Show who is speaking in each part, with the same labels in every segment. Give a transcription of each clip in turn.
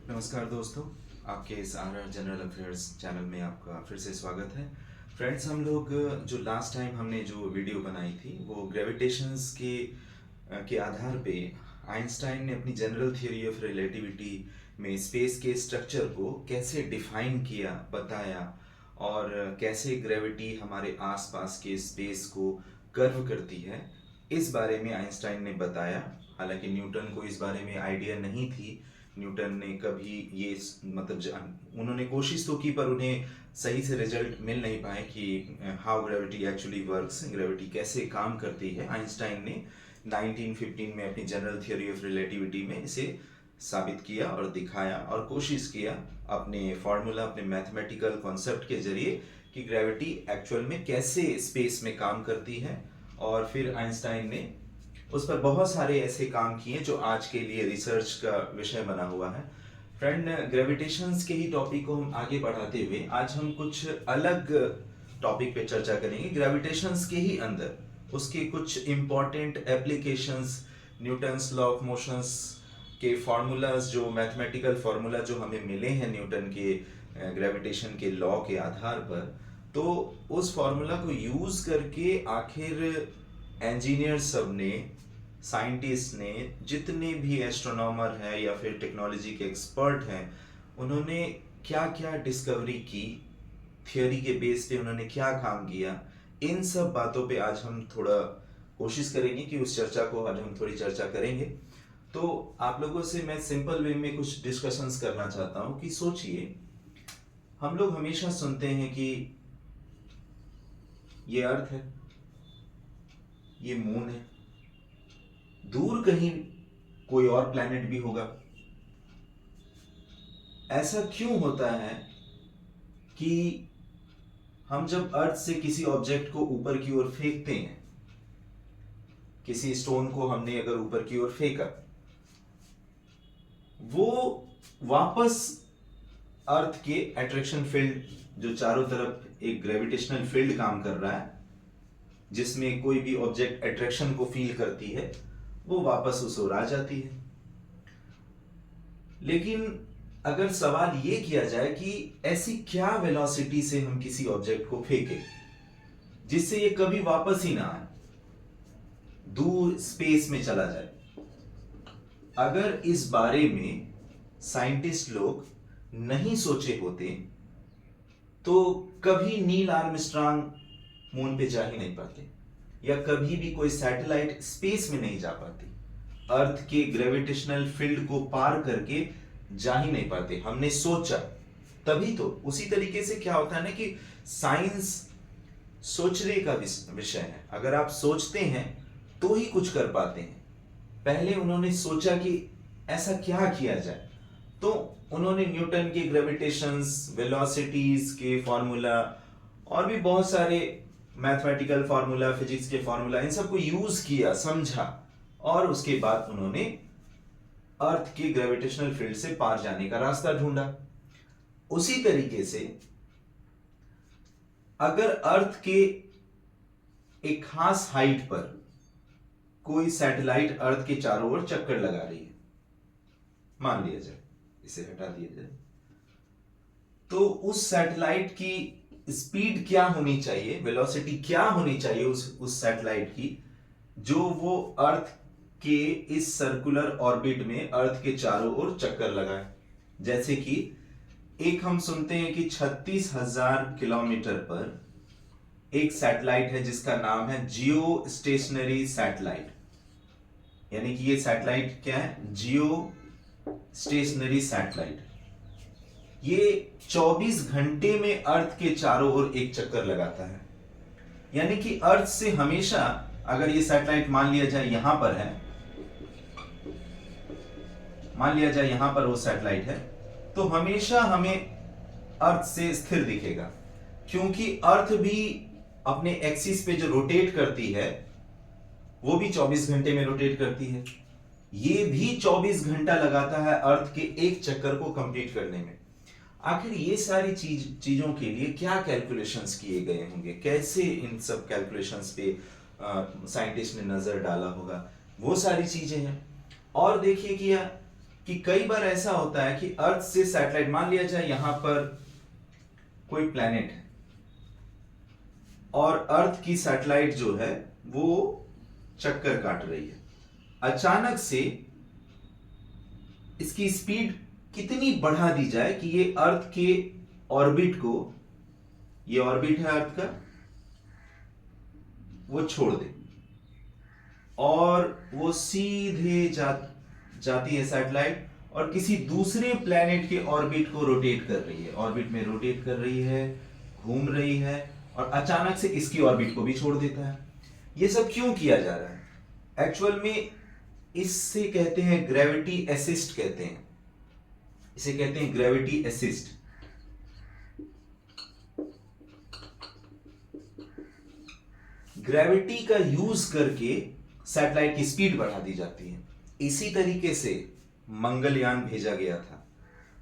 Speaker 1: नमस्कार दोस्तों, आपके इस आर जनरल अफेयर्स चैनल में आपका फिर से स्वागत है। फ्रेंड्स, हम लोग जो लास्ट टाइम हमने जो वीडियो बनाई थी वो ग्रेविटेशंस के आधार पे आइंस्टाइन ने अपनी जनरल थ्योरी ऑफ रिलेटिविटी में स्पेस के स्ट्रक्चर को कैसे डिफाइन किया, बताया और कैसे ग्रेविटी हमारे आसपास के स्पेस को कर्व करती है, इस बारे में आइंस्टाइन ने बताया। हालांकि न्यूटन को इस बारे में आइडिया नहीं थी। न्यूटन ने कभी ये उन्होंने कोशिश तो की पर उन्हें सही से रिजल्ट मिल नहीं पाए कि how gravity actually works, gravity कैसे काम करती है। आइंस्टाइन ने 1915 में अपनी जनरल थ्योरी ऑफ रिलेटिविटी में इसे साबित किया और दिखाया और कोशिश किया अपने फॉर्मूला, अपने मैथमेटिकल कॉन्सेप्ट के जरिए कि ग्रेविटी एक्चुअल में कैसे स्पेस में काम करती है। और फिर आइंस्टाइन ने उस पर बहुत सारे ऐसे काम किए जो आज के लिए रिसर्च का विषय बना हुआ है। फ्रेंड, ग्रेविटेशंस के ही टॉपिक को हम आगे बढ़ाते हुए आज हम कुछ अलग टॉपिक पे चर्चा करेंगे। ग्रेविटेशंस के ही अंदर उसके कुछ important applications, Newton's law of motions के फॉर्मूलाज, जो मैथमेटिकल फॉर्मूला जो हमें मिले हैं न्यूटन के ग्रेविटेशन के लॉ के आधार पर, तो उस फॉर्मूला को यूज करके आखिर इंजीनियर सब ने, साइंटिस्ट ने, जितने भी एस्ट्रोनॉमर हैं या फिर टेक्नोलॉजी के एक्सपर्ट हैं, उन्होंने क्या क्या डिस्कवरी की, थियोरी के बेस पे उन्होंने क्या काम किया, इन सब बातों पे आज हम थोड़ा कोशिश करेंगे कि उस चर्चा को आज हम थोड़ी चर्चा करेंगे। तो आप लोगों से मैं सिंपल वे में कुछ डिस्कशंस करना चाहता हूं कि सोचिए, हम लोग हमेशा सुनते हैं कि ये अर्थ है, ये मून है, दूर कहीं कोई और प्लैनेट भी होगा। ऐसा क्यों होता है कि हम जब अर्थ से किसी ऑब्जेक्ट को ऊपर की ओर फेंकते हैं, किसी स्टोन को हमने अगर ऊपर की ओर फेंका, वो वापस अर्थ के अट्रैक्शन फील्ड, जो चारों तरफ एक ग्रेविटेशनल फील्ड काम कर रहा है जिसमें कोई भी ऑब्जेक्ट अट्रैक्शन को फील करती है, वो वापस उस ओर आ जाती है। लेकिन अगर सवाल ये किया जाए कि ऐसी क्या वेलोसिटी से हम किसी ऑब्जेक्ट को फेंकें जिससे ये कभी वापस ही ना आए, दूर स्पेस में चला जाए, अगर इस बारे में साइंटिस्ट लोग नहीं सोचे होते तो कभी नील आर्मस्ट्रांग मून पे जा ही नहीं पाते, या कभी भी कोई सैटेलाइट स्पेस में नहीं जा पाती, अर्थ के ग्रेविटेशनल फील्ड को पार करके जा ही नहीं पाते। हमने सोचा तभी तो। उसी तरीके से क्या होता है ना कि साइंस सोचने का विषय है। अगर आप सोचते हैं तो ही कुछ कर पाते हैं। पहले उन्होंने सोचा कि ऐसा क्या किया जाए, तो उन्होंने न्यूटन के ग्रेविटेशंस, वेलोसिटीज के फॉर्मूला और भी बहुत सारे मैथमेटिकल फार्मूला, फिजिक्स के फार्मूला, इन सबको यूज किया, समझा, और उसके बाद उन्होंने अर्थ के ग्रेविटेशनल फील्ड से पार जाने का रास्ता ढूंढा। उसी तरीके से अगर अर्थ के एक खास हाइट पर कोई सैटेलाइट अर्थ के चारों ओर चक्कर लगा रही है, मान लिया जाए, इसे हटा दिया जाए, तो उस सैटेलाइट की स्पीड क्या होनी चाहिए, वेलोसिटी क्या होनी चाहिए उस सैटेलाइट की, जो वो अर्थ के इस सर्कुलर ऑर्बिट में अर्थ के चारों ओर चक्कर लगाए। जैसे कि एक हम सुनते हैं कि 36,000 किलोमीटर पर एक सैटेलाइट है जिसका नाम है जियो स्टेशनरी सैटेलाइट। यानी कि ये सैटेलाइट क्या है? जियो स्टेशनरी सैटेलाइट। ये 24 घंटे में अर्थ के चारों ओर एक चक्कर लगाता है। यानी कि अर्थ से हमेशा, अगर ये सैटेलाइट मान लिया जाए यहां पर है, मान लिया जाए यहां पर वो सैटेलाइट है, तो हमेशा हमें अर्थ से स्थिर दिखेगा, क्योंकि अर्थ भी अपने एक्सिस पे जो रोटेट करती है वो भी 24 घंटे में रोटेट करती है। ये भी 24 घंटा लगाता है अर्थ के एक चक्कर को कंप्लीट करने में। आखिर ये सारी चीजों के लिए क्या कैलकुलेशंस किए गए होंगे, कैसे इन सब कैलकुलेशंस पे साइंटिस्ट ने नजर डाला होगा, वो सारी चीजें हैं। और देखिए कि कि कई बार ऐसा होता है कि अर्थ से सैटेलाइट, मान लिया जाए यहां पर कोई प्लैनेट है और अर्थ की सैटेलाइट जो है वो चक्कर काट रही है, अचानक से इसकी स्पीड कितनी बढ़ा दी जाए कि ये अर्थ के ऑर्बिट को, ये ऑर्बिट है अर्थ का, वो छोड़ दे और वो सीधे जाती है सैटेलाइट और किसी दूसरे प्लैनेट के ऑर्बिट को रोटेट कर रही है, ऑर्बिट में रोटेट कर रही है, घूम रही है और अचानक से इसकी ऑर्बिट को भी छोड़ देता है। ये सब क्यों किया जा रहा है? एक्चुअल में इससे कहते हैं ग्रेविटी असिस्ट, कहते हैं इसे, कहते हैं ग्रेविटी असिस्ट। ग्रेविटी का यूज करके सैटेलाइट की स्पीड बढ़ा दी जाती है। इसी तरीके से मंगलयान भेजा गया था,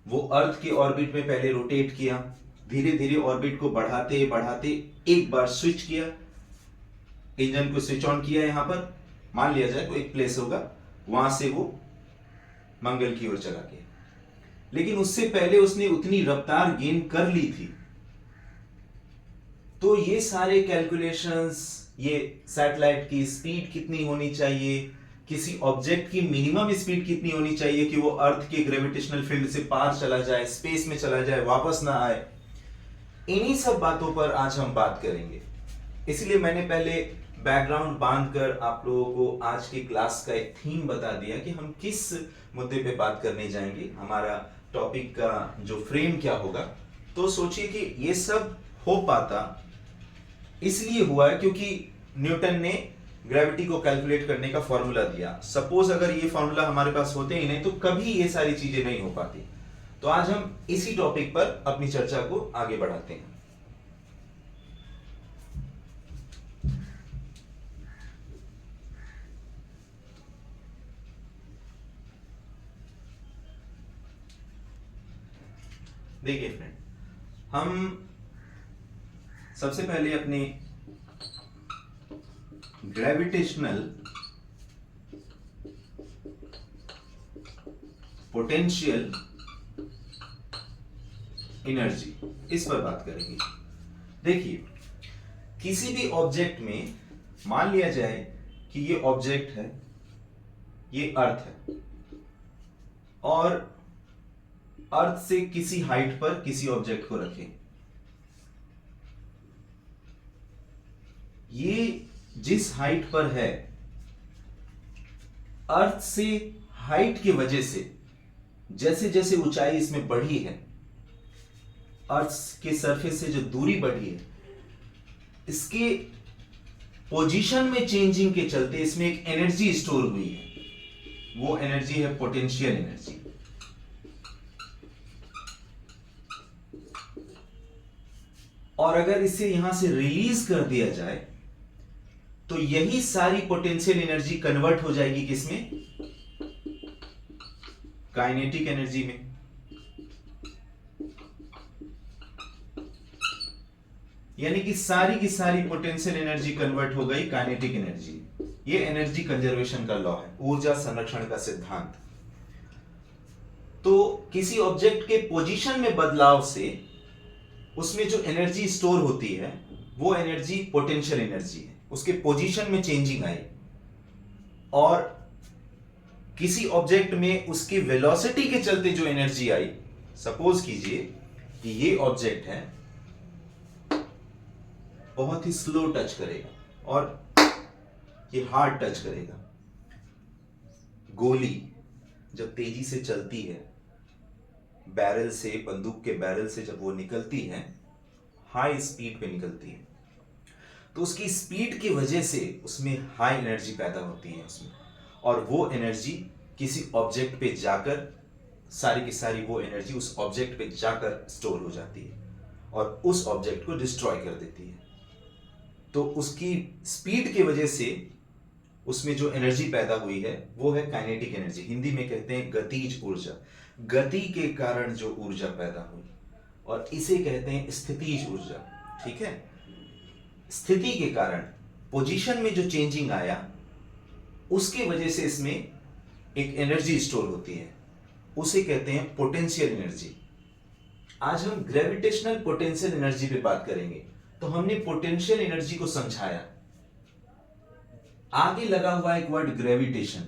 Speaker 1: वो अर्थ के ऑर्बिट में पहले रोटेट किया, धीरे धीरे ऑर्बिट को बढ़ाते बढ़ाते एक बार स्विच किया, इंजन को स्विच ऑन किया, यहां पर मान लिया जाए तो एक प्लेस होगा, वहां से वो मंगल की ओर चला गया। लेकिन उससे पहले उसने उतनी रफ्तार गेन कर ली थी, तो ये सारे कैलकुलेशंस, ये सैटेलाइट की स्पीड कितनी होनी चाहिए, किसी ऑब्जेक्ट की मिनिमम स्पीड कितनी होनी चाहिए कि वो अर्थ के ग्रेविटेशनल फील्ड से पार चला जाए, स्पेस में चला जाए, वापस ना आए, इन्हीं सब बातों पर आज हम बात करेंगे। इसलिए मैंने पहले बैकग्राउंड बांधकर आप लोगों को आज की क्लास का एक थीम बता दिया कि हम किस मुद्दे पे बात करने जाएंगे, हमारा टॉपिक का जो फ्रेम क्या होगा। तो सोचिए कि ये सब हो पाता इसलिए हुआ है क्योंकि न्यूटन ने ग्रेविटी को कैलकुलेट करने का फॉर्मूला दिया। सपोज अगर ये फॉर्मूला हमारे पास होते ही नहीं तो कभी ये सारी चीजें नहीं हो पाती। तो आज हम इसी टॉपिक पर अपनी चर्चा को आगे बढ़ाते हैं। देखिए फ्रेंड, हम सबसे पहले अपने ग्रेविटेशनल पोटेंशियल एनर्जी, इस पर बात करेंगे। देखिए, किसी भी ऑब्जेक्ट में मान लिया जाए कि ये ऑब्जेक्ट है, ये अर्थ है और अर्थ से किसी हाइट पर किसी ऑब्जेक्ट को रखें। ये जिस हाइट पर है, अर्थ से हाइट की वजह से जैसे जैसे ऊंचाई इसमें बढ़ी है, अर्थ के सरफेस से जो दूरी बढ़ी है, इसके पोजीशन में चेंजिंग के चलते इसमें एक एनर्जी स्टोर हुई है। वो एनर्जी है पोटेंशियल एनर्जी। और अगर इसे यहां से रिलीज कर दिया जाए तो यही सारी पोटेंशियल एनर्जी कन्वर्ट हो जाएगी किसमें? काइनेटिक एनर्जी में। यानी कि सारी की सारी पोटेंशियल एनर्जी कन्वर्ट हो गई काइनेटिक एनर्जी। ये एनर्जी कंजर्वेशन का लॉ है, ऊर्जा संरक्षण का सिद्धांत। तो किसी ऑब्जेक्ट के पोजीशन में बदलाव से उसमें जो एनर्जी स्टोर होती है वो एनर्जी पोटेंशियल एनर्जी है। उसके पोजीशन में चेंजिंग आई और किसी ऑब्जेक्ट में उसकी वेलोसिटी के चलते जो एनर्जी आई, सपोज कीजिए कि ये ऑब्जेक्ट है, बहुत ही स्लो टच करेगा और ये हार्ड टच करेगा। गोली जब तेजी से चलती है, बैरल से, बंदूक के बैरल से जब वो निकलती है, हाई स्पीड पे निकलती है, तो उसकी स्पीड की वजह से उसमें हाई एनर्जी पैदा होती है उसमें, और वो एनर्जी किसी ऑब्जेक्ट पे जाकर, सारी की सारी वो एनर्जी उस ऑब्जेक्ट पे जाकर स्टोर हो जाती है और उस ऑब्जेक्ट को डिस्ट्रॉय कर देती है। तो उसकी स्पीड की वजह से उसमें जो एनर्जी पैदा हुई है वो है काइनेटिक एनर्जी। हिंदी में कहते हैं गतिज ऊर्जा। गति के कारण जो ऊर्जा पैदा हुई, और इसे कहते हैं स्थितिज ऊर्जा। ठीक है, स्थिति के कारण, पोजीशन में जो चेंजिंग आया, उसके वजह से इसमें एक एनर्जी स्टोर होती है उसे कहते हैं पोटेंशियल एनर्जी। आज हम ग्रेविटेशनल पोटेंशियल एनर्जी पे बात करेंगे। तो हमने पोटेंशियल एनर्जी को समझाया, आगे लगा हुआ एक वर्ड ग्रेविटेशन,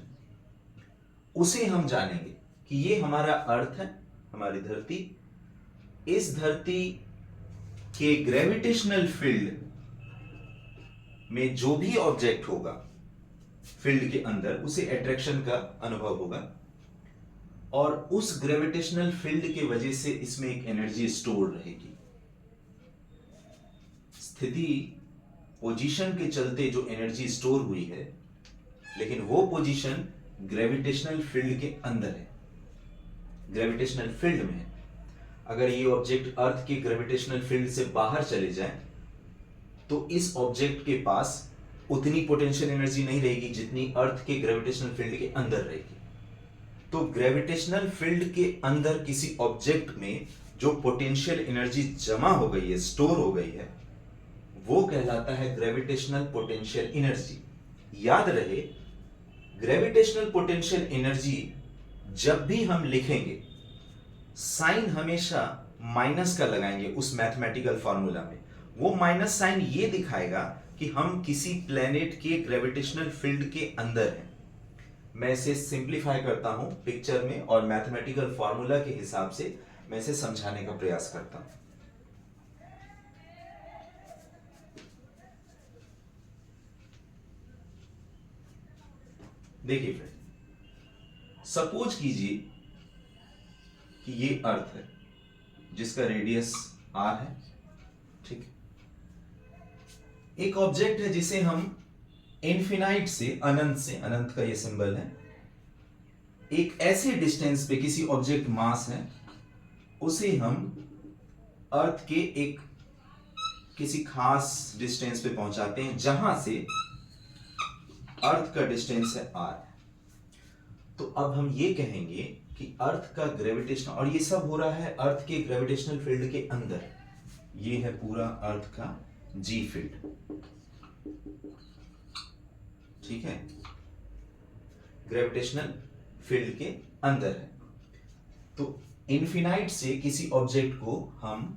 Speaker 1: उसे हम जानेंगे कि ये हमारा अर्थ है, हमारी धरती। इस धरती के ग्रेविटेशनल फील्ड में जो भी ऑब्जेक्ट होगा फील्ड के अंदर, उसे अट्रैक्शन का अनुभव होगा, और उस ग्रेविटेशनल फील्ड की वजह से इसमें एक एनर्जी स्टोर रहेगी। स्थिति, पोजीशन के चलते जो एनर्जी स्टोर हुई है, लेकिन वो पोजीशन ग्रेविटेशनल फील्ड के अंदर है, ग्रेविटेशनल फील्ड में है। अगर ये ऑब्जेक्ट अर्थ के ग्रेविटेशनल फील्ड से बाहर चले जाए तो इस ऑब्जेक्ट के पास उतनी पोटेंशियल एनर्जी नहीं रहेगी जितनी अर्थ के ग्रेविटेशनल फील्ड के अंदर रहेगी। तो ग्रेविटेशनल फील्ड के अंदर किसी ऑब्जेक्ट में जो पोटेंशियल एनर्जी जमा हो गई है, स्टोर हो गई है, वो कहलाता है ग्रेविटेशनल पोटेंशियल एनर्जी। याद रहे, ग्रेविटेशनल पोटेंशियल एनर्जी जब भी हम लिखेंगे, साइन हमेशा माइनस का लगाएंगे उस मैथमेटिकल फॉर्मूला में। वो माइनस साइन ये दिखाएगा कि हम किसी प्लेनेट के ग्रेविटेशनल फील्ड के अंदर हैं। मैं इसे सिंप्लीफाई करता हूं पिक्चर में, और मैथमेटिकल फॉर्मूला के हिसाब से मैं इसे समझाने का प्रयास करता हूं। देखिए फ्रेंड, सपोज कीजिए कि ये अर्थ है जिसका रेडियस r है, ठीक है। एक ऑब्जेक्ट है जिसे हम इनफिनाइट से, अनंत का ये सिंबल है, एक ऐसे डिस्टेंस पे किसी ऑब्जेक्ट मास है, उसे हम अर्थ के एक किसी खास डिस्टेंस पे पहुंचाते हैं जहां से अर्थ का डिस्टेंस है r। तो अब हम ये कहेंगे कि अर्थ का ग्रेविटेशन, और ये सब हो रहा है अर्थ के ग्रेविटेशनल फील्ड के अंदर, ये है पूरा अर्थ का जी फील्ड, ठीक है, ग्रेविटेशनल फील्ड के अंदर है। तो इनफिनाइट से किसी ऑब्जेक्ट को हम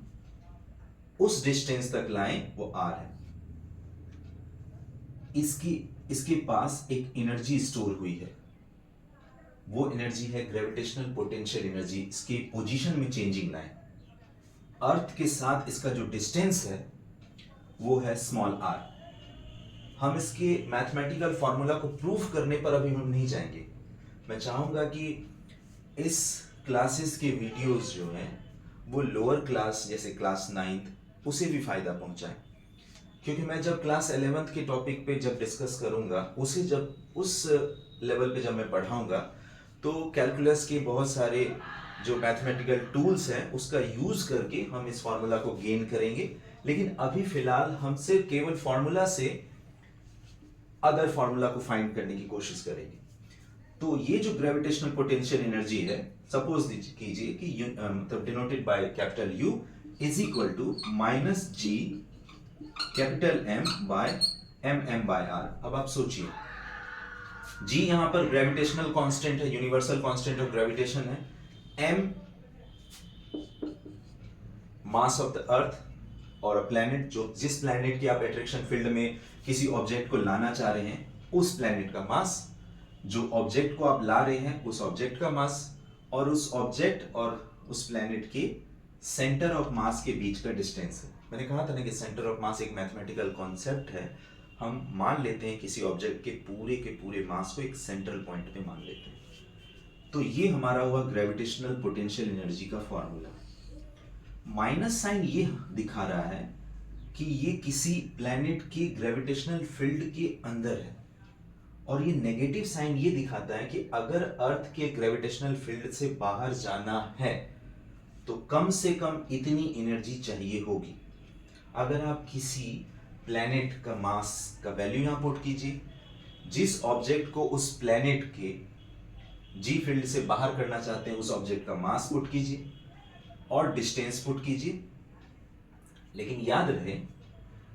Speaker 1: उस डिस्टेंस तक लाएं, वो r है। इसके पास एक एनर्जी स्टोर हुई है, वो एनर्जी है ग्रेविटेशनल पोटेंशियल एनर्जी। इसके पोजीशन में चेंजिंग लाएं। अर्थ के साथ इसका जो डिस्टेंस है वो है स्मॉल r। हम इसके मैथमेटिकल फॉर्मूला को प्रूफ करने पर अभी हम नहीं जाएंगे। मैं चाहूंगा कि इस क्लासेस के वीडियोस जो हैं वो लोअर क्लास, जैसे क्लास 9th, उसे भी फायदा पहुंचाएं। क्योंकि मैं जब क्लास 11th के टॉपिक पे जब डिस्कस करूंगा, उसे जब उस लेवल पे जब मैं पढ़ाऊंगा, तो कैलकुलस के बहुत सारे जो मैथमेटिकल टूल्स हैं उसका यूज करके हम इस फॉर्मूला को गेन करेंगे। लेकिन अभी फिलहाल हम सिर्फ केवल फॉर्मूला से अदर फॉर्मूला को फाइंड करने की कोशिश करेंगे। तो ये जो ग्रेविटेशनल पोटेंशियल एनर्जी है, सपोज कीजिए कि मतलब denoted by capital U is equal to minus G capital M by MM/R। अब आप सोचिए, G यहां पर ग्रेविटेशनल कांस्टेंट है, यूनिवर्सल कांस्टेंट ऑफ ग्रेविटेशन है, M mass of the earth और अ प्लैनेट, जो जिस प्लैनेट की आप अट्रैक्शन फील्ड में किसी ऑब्जेक्ट को लाना चाह रहे हैं, उस प्लैनेट का मास, जो ऑब्जेक्ट को आप ला रहे हैं उस ऑब्जेक्ट का मास, और उस ऑब्जेक्ट और उस प्लैनेट के सेंटर ऑफ मास के बीच का डिस्टेंस है। मैंने कहा था ना कि सेंटर ऑफ मास एक मैथमेटिकल कॉन्सेप्ट है। हम मान लेते हैं किसी ऑब्जेक्ट के पूरे मास को एक सेंट्रल पॉइंट पे मान लेते हैं। तो ये हमारा हुआ ग्रेविटेशनल पोटेंशियल एनर्जी का फॉर्मूला। माइनस साइन ये दिखा रहा है कि ये किसी प्लैनेट के ग्रेविटेशनल फील्ड के अंदर है, और ये नेगेटिव साइन ये दिखाता है कि अगर अर्थ के ग्रेविटेशनल फील्ड से बाहर जाना है तो कम से कम इतनी एनर्जी चाहिए होगी। अगर आप किसी प्लैनेट का मास का वैल्यू यहां पुट कीजिए, जिस ऑब्जेक्ट को उस प्लैनेट के जी फील्ड से बाहर करना चाहते हैं उस ऑब्जेक्ट का मास पुट कीजिए और डिस्टेंस पुट कीजिए। लेकिन याद रहे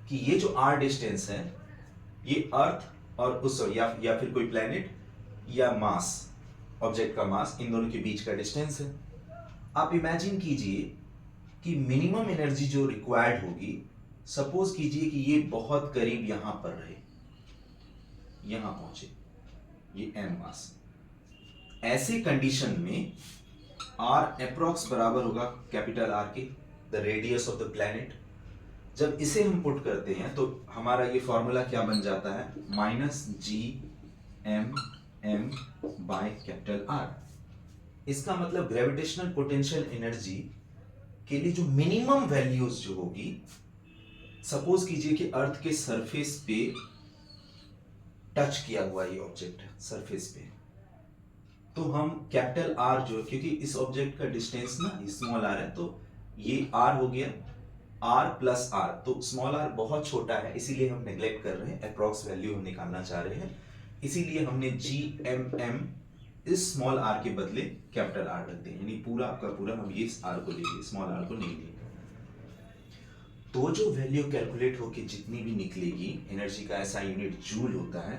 Speaker 1: कि ये जो r डिस्टेंस है, ये अर्थ और उस या फिर कोई प्लैनेट या मास ऑब्जेक्ट का मास, इन दोनों के बीच का डिस्टेंस है। आप इमेजिन कीजिए कि मिनिमम एनर्जी जो रिक्वायर्ड होगी, सपोज कीजिए कि ये बहुत करीब यहां पर रहे, यहां पहुंचे, ये m मास। ऐसे कंडीशन में r अप्रोक्स बराबर होगा कैपिटल R के, the radius of the planet. जब इसे हम पुट करते हैं तो हमारा ये फॉर्मूला क्या बन जाता है, -Gmm बाय कैपिटल R। इसका मतलब ग्रेविटेशनल पोटेंशियल एनर्जी के लिए जो मिनिमम वैल्यूज जो होगी, सपोज कीजिए कि अर्थ के सरफेस पे टच किया हुआ ये ऑब्जेक्ट है सरफेस पे, तो हम कैपिटल R जो, क्योंकि इस ऑब्जेक्ट का डिस्टेंस ना स्मॉल r है, तो ये r हो गया, r प्लस r, तो स्मॉल r बहुत छोटा है इसीलिए हम नेग्लेक्ट कर रहे हैं, अप्रॉक्स वैल्यू हम निकालना चाह रहे हैं, इसीलिए हमने Gmm इस स्मॉल r के बदले कैपिटल R रख दिया, यानी पूरा आपका पूरा हम ये r को ले लिए, स्मॉल r को नहीं लिए। तो जो वैल्यू कैलकुलेट होके जितनी भी निकलेगी, एनर्जी का ऐसा यूनिट जूल होता है,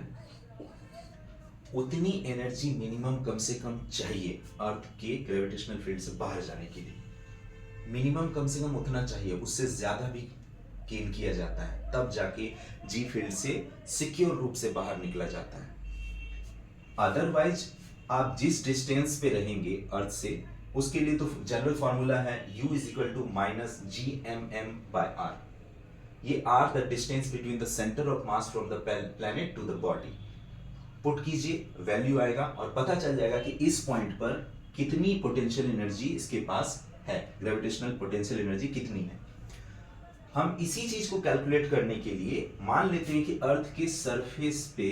Speaker 1: उतनी एनर्जी मिनिमम कम से कम चाहिए अर्थ के ग्रेविटेशनल फील्ड से बाहर जाने के लिए। मिनिमम कम से कम उतना चाहिए, उससे ज्यादा भी गेन किया जाता है, तब जाके जी फील्ड से सिक्योर रूप से बाहर निकला जाता है। अदरवाइज आप जिस डिस्टेंस पे रहेंगे अर्थ से, उसके लिए तो जनरल फॉर्मूला है U is equal to minus Gmm by R। ये R the distance between the centre of mass from the planet to the body. Put कीजिए, वैल्यू आएगा और पता चल जाएगा कि इस पॉइंट पर कितनी पोटेंशियल एनर्जी इसके पास है, ग्रेविटेशनल पोटेंशियल एनर्जी कितनी है। हम इसी चीज को कैलकुलेट करने के लिए मान लेते हैं कि अर्थ के सरफेस पे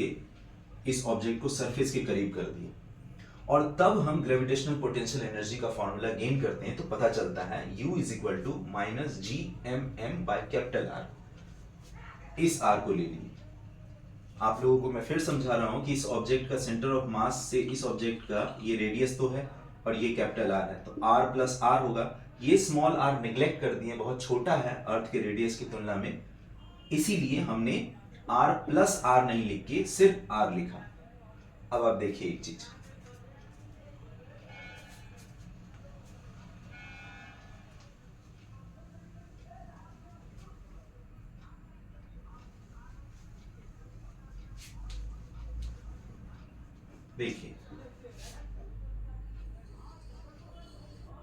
Speaker 1: इस ऑब्जेक्ट को सरफेस के करीब कर दिए, और तब हम ग्रेविटेशनल पोटेंशियल एनर्जी का फॉर्मूला गेन करते हैं, तो पता चलता है U is equal to minus Gmm by capital R। इस R को ले लीजिए। आप लोगों को मैं फिर समझा रहा हूं कि इस ऑब्जेक्ट का सेंटर ऑफ मास से इस ऑब्जेक्ट का ये रेडियस तो है और ये कैपिटल R है, तो R प्लस R होगा। ये स्मॉल r निगलेक्ट कर दिए, बहुत छोटा है अर्थ के रेडियस की तुलना में, इसीलिए हमने R प्लस R नहीं लिख के सिर्फ R लिखा। अब आप देखिए एक चीज, देखिए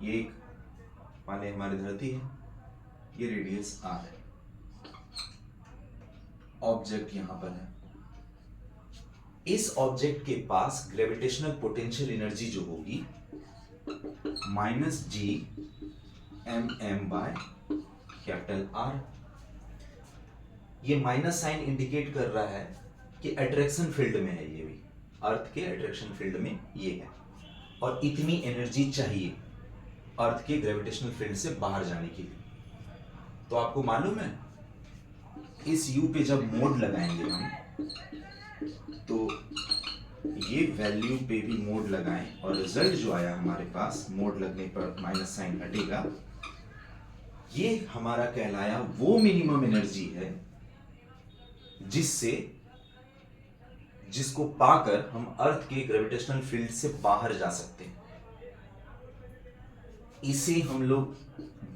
Speaker 1: ये एक माने हमारी धरती है, ये रेडियस R है, ऑब्जेक्ट यहां पर है। इस ऑब्जेक्ट के पास ग्रेविटेशनल पोटेंशियल एनर्जी जो होगी -Gmm बाय कैपिटल R। ये माइनस साइन इंडिकेट कर रहा है कि अट्रैक्शन फील्ड में है, ये भी अर्थ के अट्रैक्शन फील्ड में ये है, और इतनी एनर्जी चाहिए अर्थ के ग्रेविटेशनल फील्ड से बाहर जाने के लिए। तो आपको मालूम है इस U पे जब मोड लगाएंगे हम, तो ये वैल्यू पे भी मोड लगाएं और रिजल्ट जो आया हमारे पास मोड लगने पर माइनस साइन हटेगा, ये हमारा कहलाया वो मिनिमम एनर्जी है जिसको पाकर हम अर्थ के ग्रेविटेशनल फील्ड से बाहर जा सकते हैं। इसे हम लोग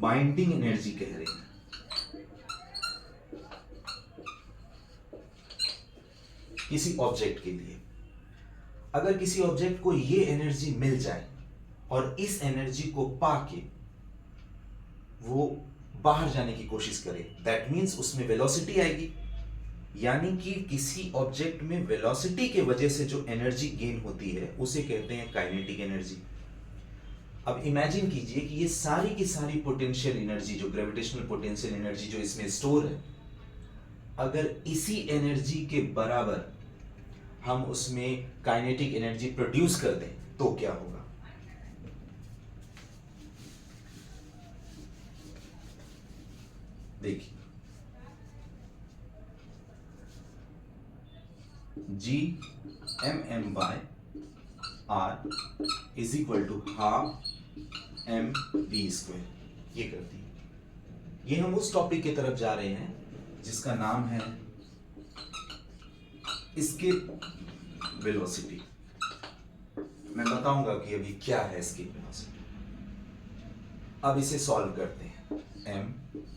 Speaker 1: बाइंडिंग एनर्जी कह रहे हैं। किसी ऑब्जेक्ट के लिए अगर किसी ऑब्जेक्ट को ये एनर्जी मिल जाए और इस एनर्जी को पाके वो बाहर जाने की कोशिश करे, दैट मीन्स उसमें वेलोसिटी आएगी, यानी कि किसी ऑब्जेक्ट में वेलोसिटी के वजह से जो एनर्जी गेन होती है उसे कहते हैं काइनेटिक एनर्जी। अब इमेजिन कीजिए कि ये सारी की सारी पोटेंशियल एनर्जी, जो ग्रेविटेशनल पोटेंशियल एनर्जी जो इसमें स्टोर है, अगर इसी एनर्जी के बराबर हम उसमें काइनेटिक एनर्जी प्रोड्यूस कर दें तो क्या होगा। देखिए Gmm by R is equal to half mv²। ये करती है, ये हम उस टॉपिक की तरफ जा रहे हैं जिसका नाम है एस्केप वेलोसिटी। मैं बताऊंगा कि अभी क्या है एस्केप वेलोसिटी। अब इसे सॉल्व करते हैं। m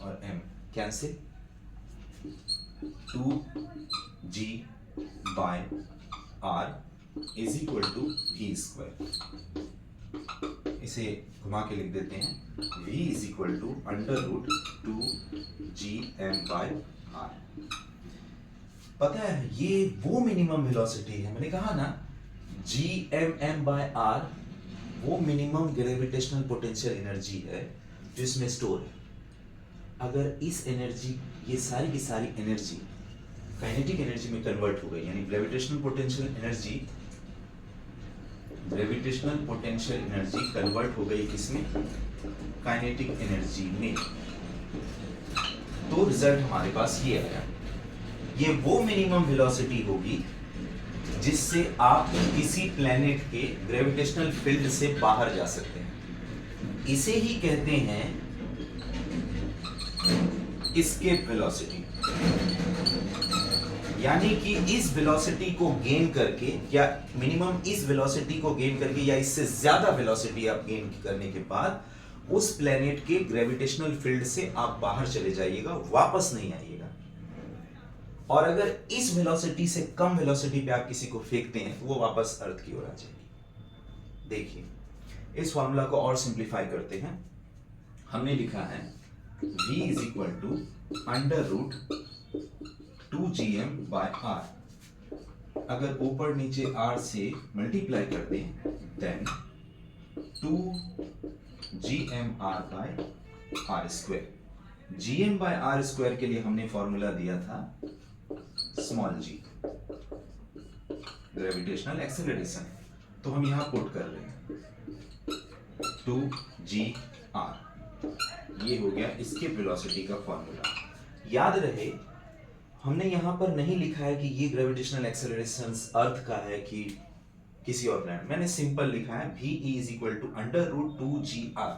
Speaker 1: और m cancel, 2g/r is equal to V square. इसे घुमा के लिख देते हैं, v is equal to √2gm/r। पता है ये वो मिनिमम वेलोसिटी है, मैंने कहा ना gmm/r वो मिनिमम ग्रेविटेशनल पोटेंशियल एनर्जी है जो इसमें स्टोर है। अगर इस एनर्जी, ये सारी की सारी एनर्जी काइनेटिक एनर्जी में कन्वर्ट हो गई, यानी ग्रेविटेशनल पोटेंशियल एनर्जी कन्वर्ट हो गई किसमें, काइनेटिक एनर्जी में, तो रिजल्ट हमारे पास ये आया। ये वो मिनिमम वेलोसिटी होगी जिससे आप किसी प्लैनेट के ग्रेविटेशनल फील्ड से बाहर जा सकते हैं। इसे ही कहते हैं एस्केप वेलोसिटी। यानी कि इस वेलोसिटी को गेन करके, या मिनिमम इस वेलोसिटी को गेन करके, या इससे ज्यादा वेलोसिटी आप गेन करने के बाद उस प्लैनेट के ग्रेविटेशनल फील्ड से आप बाहर चले जाइएगा, वापस नहीं आइएगा। और अगर इस वेलोसिटी से कम वेलोसिटी पे आप किसी को फेंकते हैं तो वो वापस अर्थ की ओर आ जाएगी। देखिए इस फॉर्मूला को और सिंप्लीफाई करते हैं। हमने लिखा है v is equal to √2gm/r। अगर ऊपर नीचे r से मल्टीप्लाई कर दें देन 2gmr/r²। gm/r² के लिए हमने फॉर्मूला दिया था स्मॉल g, ग्रेविटेशनल एक्सेलरेशन। तो हम यहां पुट कर रहे हैं 2gr। ये हो गया एस्केप वेलोसिटी का फॉर्मूला। याद रहे हमने यहां पर नहीं लिखा है कि ये ग्रेविटेशनल एक्सेलरेशन अर्थ का है कि किसी और प्लैनेट। मैंने सिंपल लिखा है v is equal to √2gr।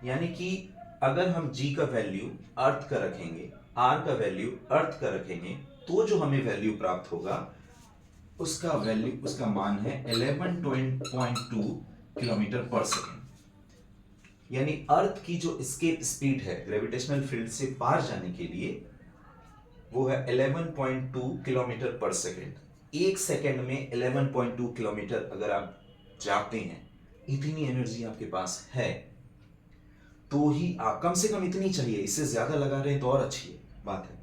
Speaker 1: यानी कि अगर हम g का वैल्यू अर्थ का रखेंगे, r का वैल्यू अर्थ का रखेंगे, तो जो हमें वैल्यू प्राप्त होगा उसका मान है 11.2 किलोमीटर पर सेकेंड। यानी अर्थ की जो एस्केप स्पीड है ग्रेविटेशनल फील्ड से बाहर जाने के लिए वो है 11.2 किलोमीटर पर सेकेंड। एक सेकेंड में 11.2 किलोमीटर अगर आप जाते हैं, इतनी एनर्जी आपके पास है, तो ही आप कम से कम इतनी चाहिए। इससे ज्यादा लगा रहे हैं तो और अच्छी बात है।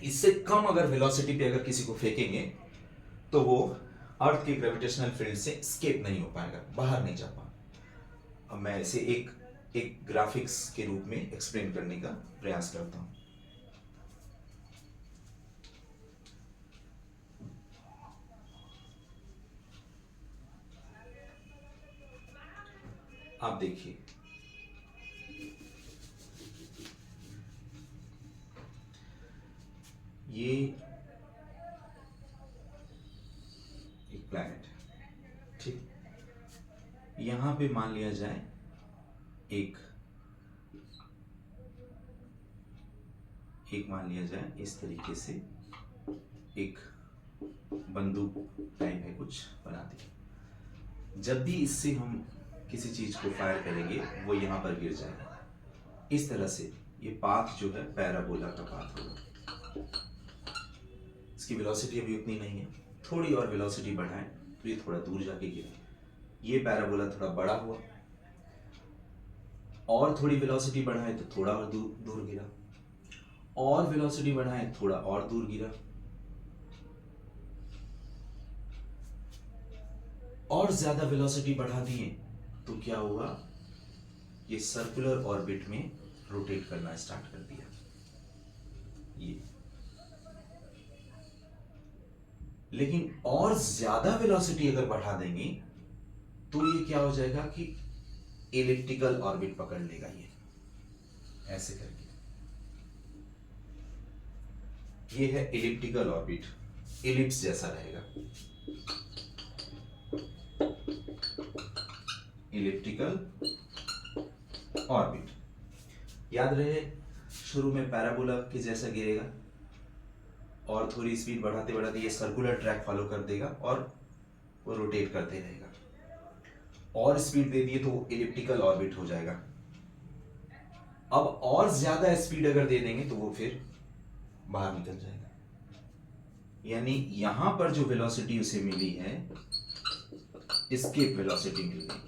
Speaker 1: इससे कम अगर वेलोसिटी पे अगर किसी को फेंकेंगे तो वो अर्थ के ग्रेविटेशनल फील्ड से एस्केप नहीं हो पाएगा, बाहर नहीं जा पाएगा। अब मैं इसे एक ग्राफिक्स के रूप में एक्सप्लेन करने का प्रयास करता हूं। आप देखिए ये एक प्लैनेट है, ठीक। यहां पे मान लिया जाए एक मान लिया जाए इस तरीके से एक बंदूक टाइप है, कुछ बना दी। जब भी इससे हम किसी चीज को फायर करेंगे वो यहां पर गिर जाएगा। इस तरह से ये पाथ जो है पैराबोला का पाथ होगा। इसकी वेलोसिटी अभी उतनी नहीं है, थोड़ी और वेलोसिटी बढ़ाएं तो ये थोड़ा दूर जाके गिरे। ये पैराबोला थोड़ा बड़ा हुआ, और थोड़ी वेलोसिटी बढ़ाएं तो थोड़ा और दूर गिरा, और वेलोसिटी बढ़ाएं थोड़ा और दूर गिरा, और ज्यादा वेलोसिटी बढ़ा दिए तो क्या हुआ, ये सर्कुलर ऑर्बिट में रोटेट करना स्टार्ट कर दिया। ये लेकिन और ज्यादा वेलोसिटी अगर बढ़ा देंगे तो ये क्या हो जाएगा कि एलिप्टिकल ऑर्बिट पकड़ लेगा, ये ऐसे करके। ये है एलिप्टिकल ऑर्बिट, एलिप्स जैसा रहेगा, एलिप्टिकल ऑर्बिट। याद रहे शुरू में पैराबोला के जैसा गिरेगा और थोड़ी स्पीड बढ़ाते बढ़ाते ये सर्कुलर ट्रैक फॉलो कर देगा और वो रोटेट करते रहेगा। और स्पीड दे दिए तो वो इलिप्टिकल ऑर्बिट हो जाएगा। अब और ज्यादा स्पीड अगर दे देंगे तो वो फिर बाहर निकल जाएगा। यानी यहां पर जो वेलोसिटी उसे मिली है, एस्केप वेलोसिटी मिल गई,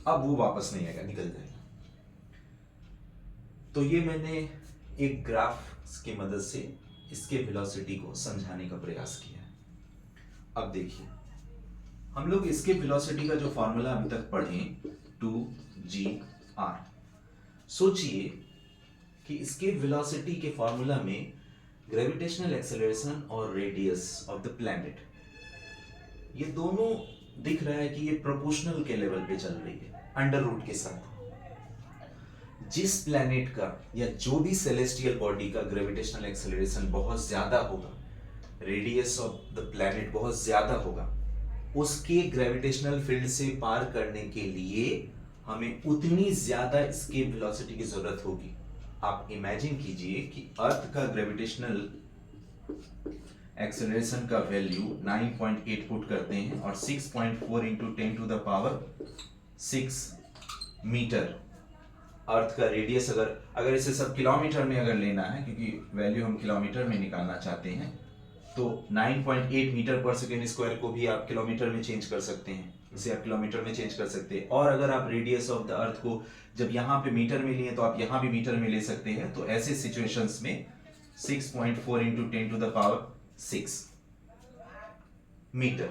Speaker 1: अब वो वापस नहीं आएगा, निकल जाएगा। तो ये मैंने एक ग्राफ की मदद से इसके वेलोसिटी को समझाने का प्रयास किया है। अब देखिए, हम लोग इसके वेलोसिटी का जो फॉर्मूला अभी तक पढ़े 2g/r, सोचिए कि इसके वेलोसिटी के फॉर्मूला में ग्रेविटेशनल एक्सेलरेशन और रेडियस ऑफ द प्लैनेट, ये दोनों दिख रहा है कि ये प्रोपोर्शनल के लेवल पे चल रही है, अंडर रूट के साथ। जिस प्लैनेट का या जो भी सेलेस्टियल बॉडी का ग्रेविटेशनल एक्सेलरेशन बहुत ज्यादा होगा, रेडियस ऑफ द प्लैनेट बहुत ज्यादा होगा, उसके ग्रेविटेशनल फील्ड से पार करने के लिए हमें उतनी ज्यादा एस्केप वेलोसिटी की जरूरत होगी। आप इमेजिन कीजिए कि अर्थ का ग्रेविटेशनल एक्सेलरेशन का वैल्यू 9.8 पुट करते हैं और 6.4 इंटू 10⁻6 मीटर अर्थ का रेडियस, अगर इसे सब किलोमीटर में अगर लेना है, क्योंकि वैल्यू हम किलोमीटर में निकालना चाहते हैं, तो 9.8 मीटर पर सेकेंड स्क्वायर को भी आप किलोमीटर में चेंज कर सकते हैं, इसे आप किलोमीटर में चेंज कर सकते हैं। और अगर आप रेडियस ऑफ द अर्थ को जब यहाँ पे मीटर में लिए तो आप यहाँ भी मीटर में ले सकते हैं। तो ऐसे सिचुएशंस में 6.4 इंटू 10⁻6 मीटर,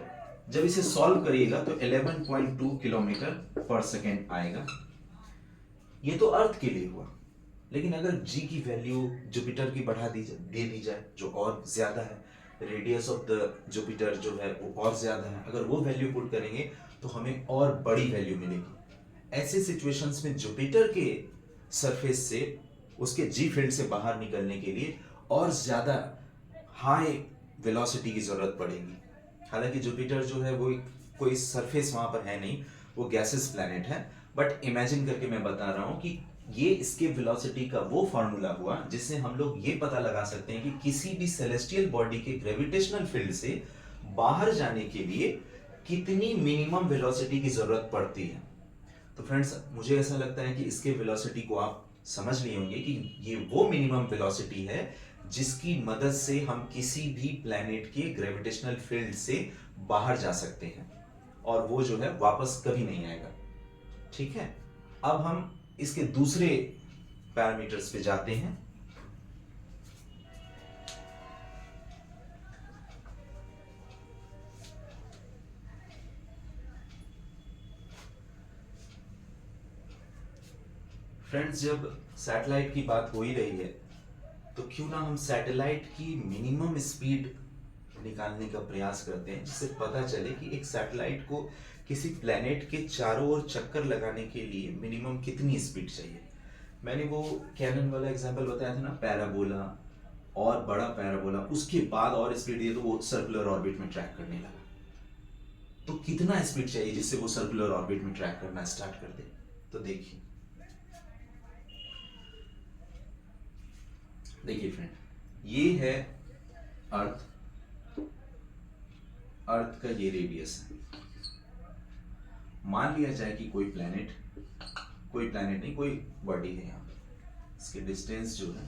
Speaker 1: जब इसे सॉल्व करिएगा तो 11.2 किलोमीटर पर सेकेंड आएगा। ये तो अर्थ के लिए हुआ, लेकिन अगर जी की वैल्यू जुपिटर की बढ़ा दे दी जाए, जो और ज्यादा है, रेडियस ऑफ द जुपिटर जो है वो और ज्यादा है, अगर वो वैल्यू पुट करेंगे तो हमें और बड़ी वैल्यू मिलेगी। ऐसे सिचुएशंस में जुपिटर के सरफेस से उसके जी फील्ड से बाहर निकलने के लिए और ज्यादा हाई वेलोसिटी की जरूरत पड़ेगी। हालांकि जुपिटर जो है वो कोई सरफेस वहां पर है नहीं, वो गैसेस प्लैनेट है, बट इमेजिन करके मैं बता रहा हूं कि ये इसके वेलोसिटी का वो फॉर्मूला हुआ जिससे हम लोग ये पता लगा सकते हैं कि किसी भी सेलेस्टियल बॉडी के ग्रेविटेशनल फील्ड से बाहर जाने के लिए कितनी मिनिमम वेलोसिटी की जरूरत पड़ती है। तो फ्रेंड्स, मुझे ऐसा लगता है कि इसके वेलोसिटी को आप समझ लिए होंगे कि ये वो मिनिमम वेलोसिटी है जिसकी मदद से हम किसी भी प्लैनेट के ग्रेविटेशनल फील्ड से बाहर जा सकते हैं, और वो जो है वापस कभी नहीं आएगा। ठीक है, अब हम इसके दूसरे पैरामीटर्स पे जाते हैं। फ्रेंड्स, जब सैटेलाइट की बात हो ही रही है तो क्यों ना हम सैटेलाइट की मिनिमम स्पीड निकालने का प्रयास करते हैं, जिससे पता चले कि एक सैटेलाइट को किसी प्लैनेट के चारों ओर चक्कर लगाने के लिए मिनिमम कितनी स्पीड चाहिए। मैंने वो कैनन वाला एग्जांपल बताया था ना, पैराबोला और बड़ा पैराबोला, उसके बाद और स्पीड दिए तो वो सर्कुलर ऑर्बिट में ट्रैक करने लगा। तो कितना स्पीड चाहिए जिससे वो सर्कुलर ऑर्बिट में ट्रैक करना स्टार्ट कर दे? तो देखिए फ्रेंड, ये है अर्थ का ये रेडियस है। मान लिया जाए कि कोई प्लैनेट नहीं, कोई बॉडी है यहाँ पे, इसके डिस्टेंस जो है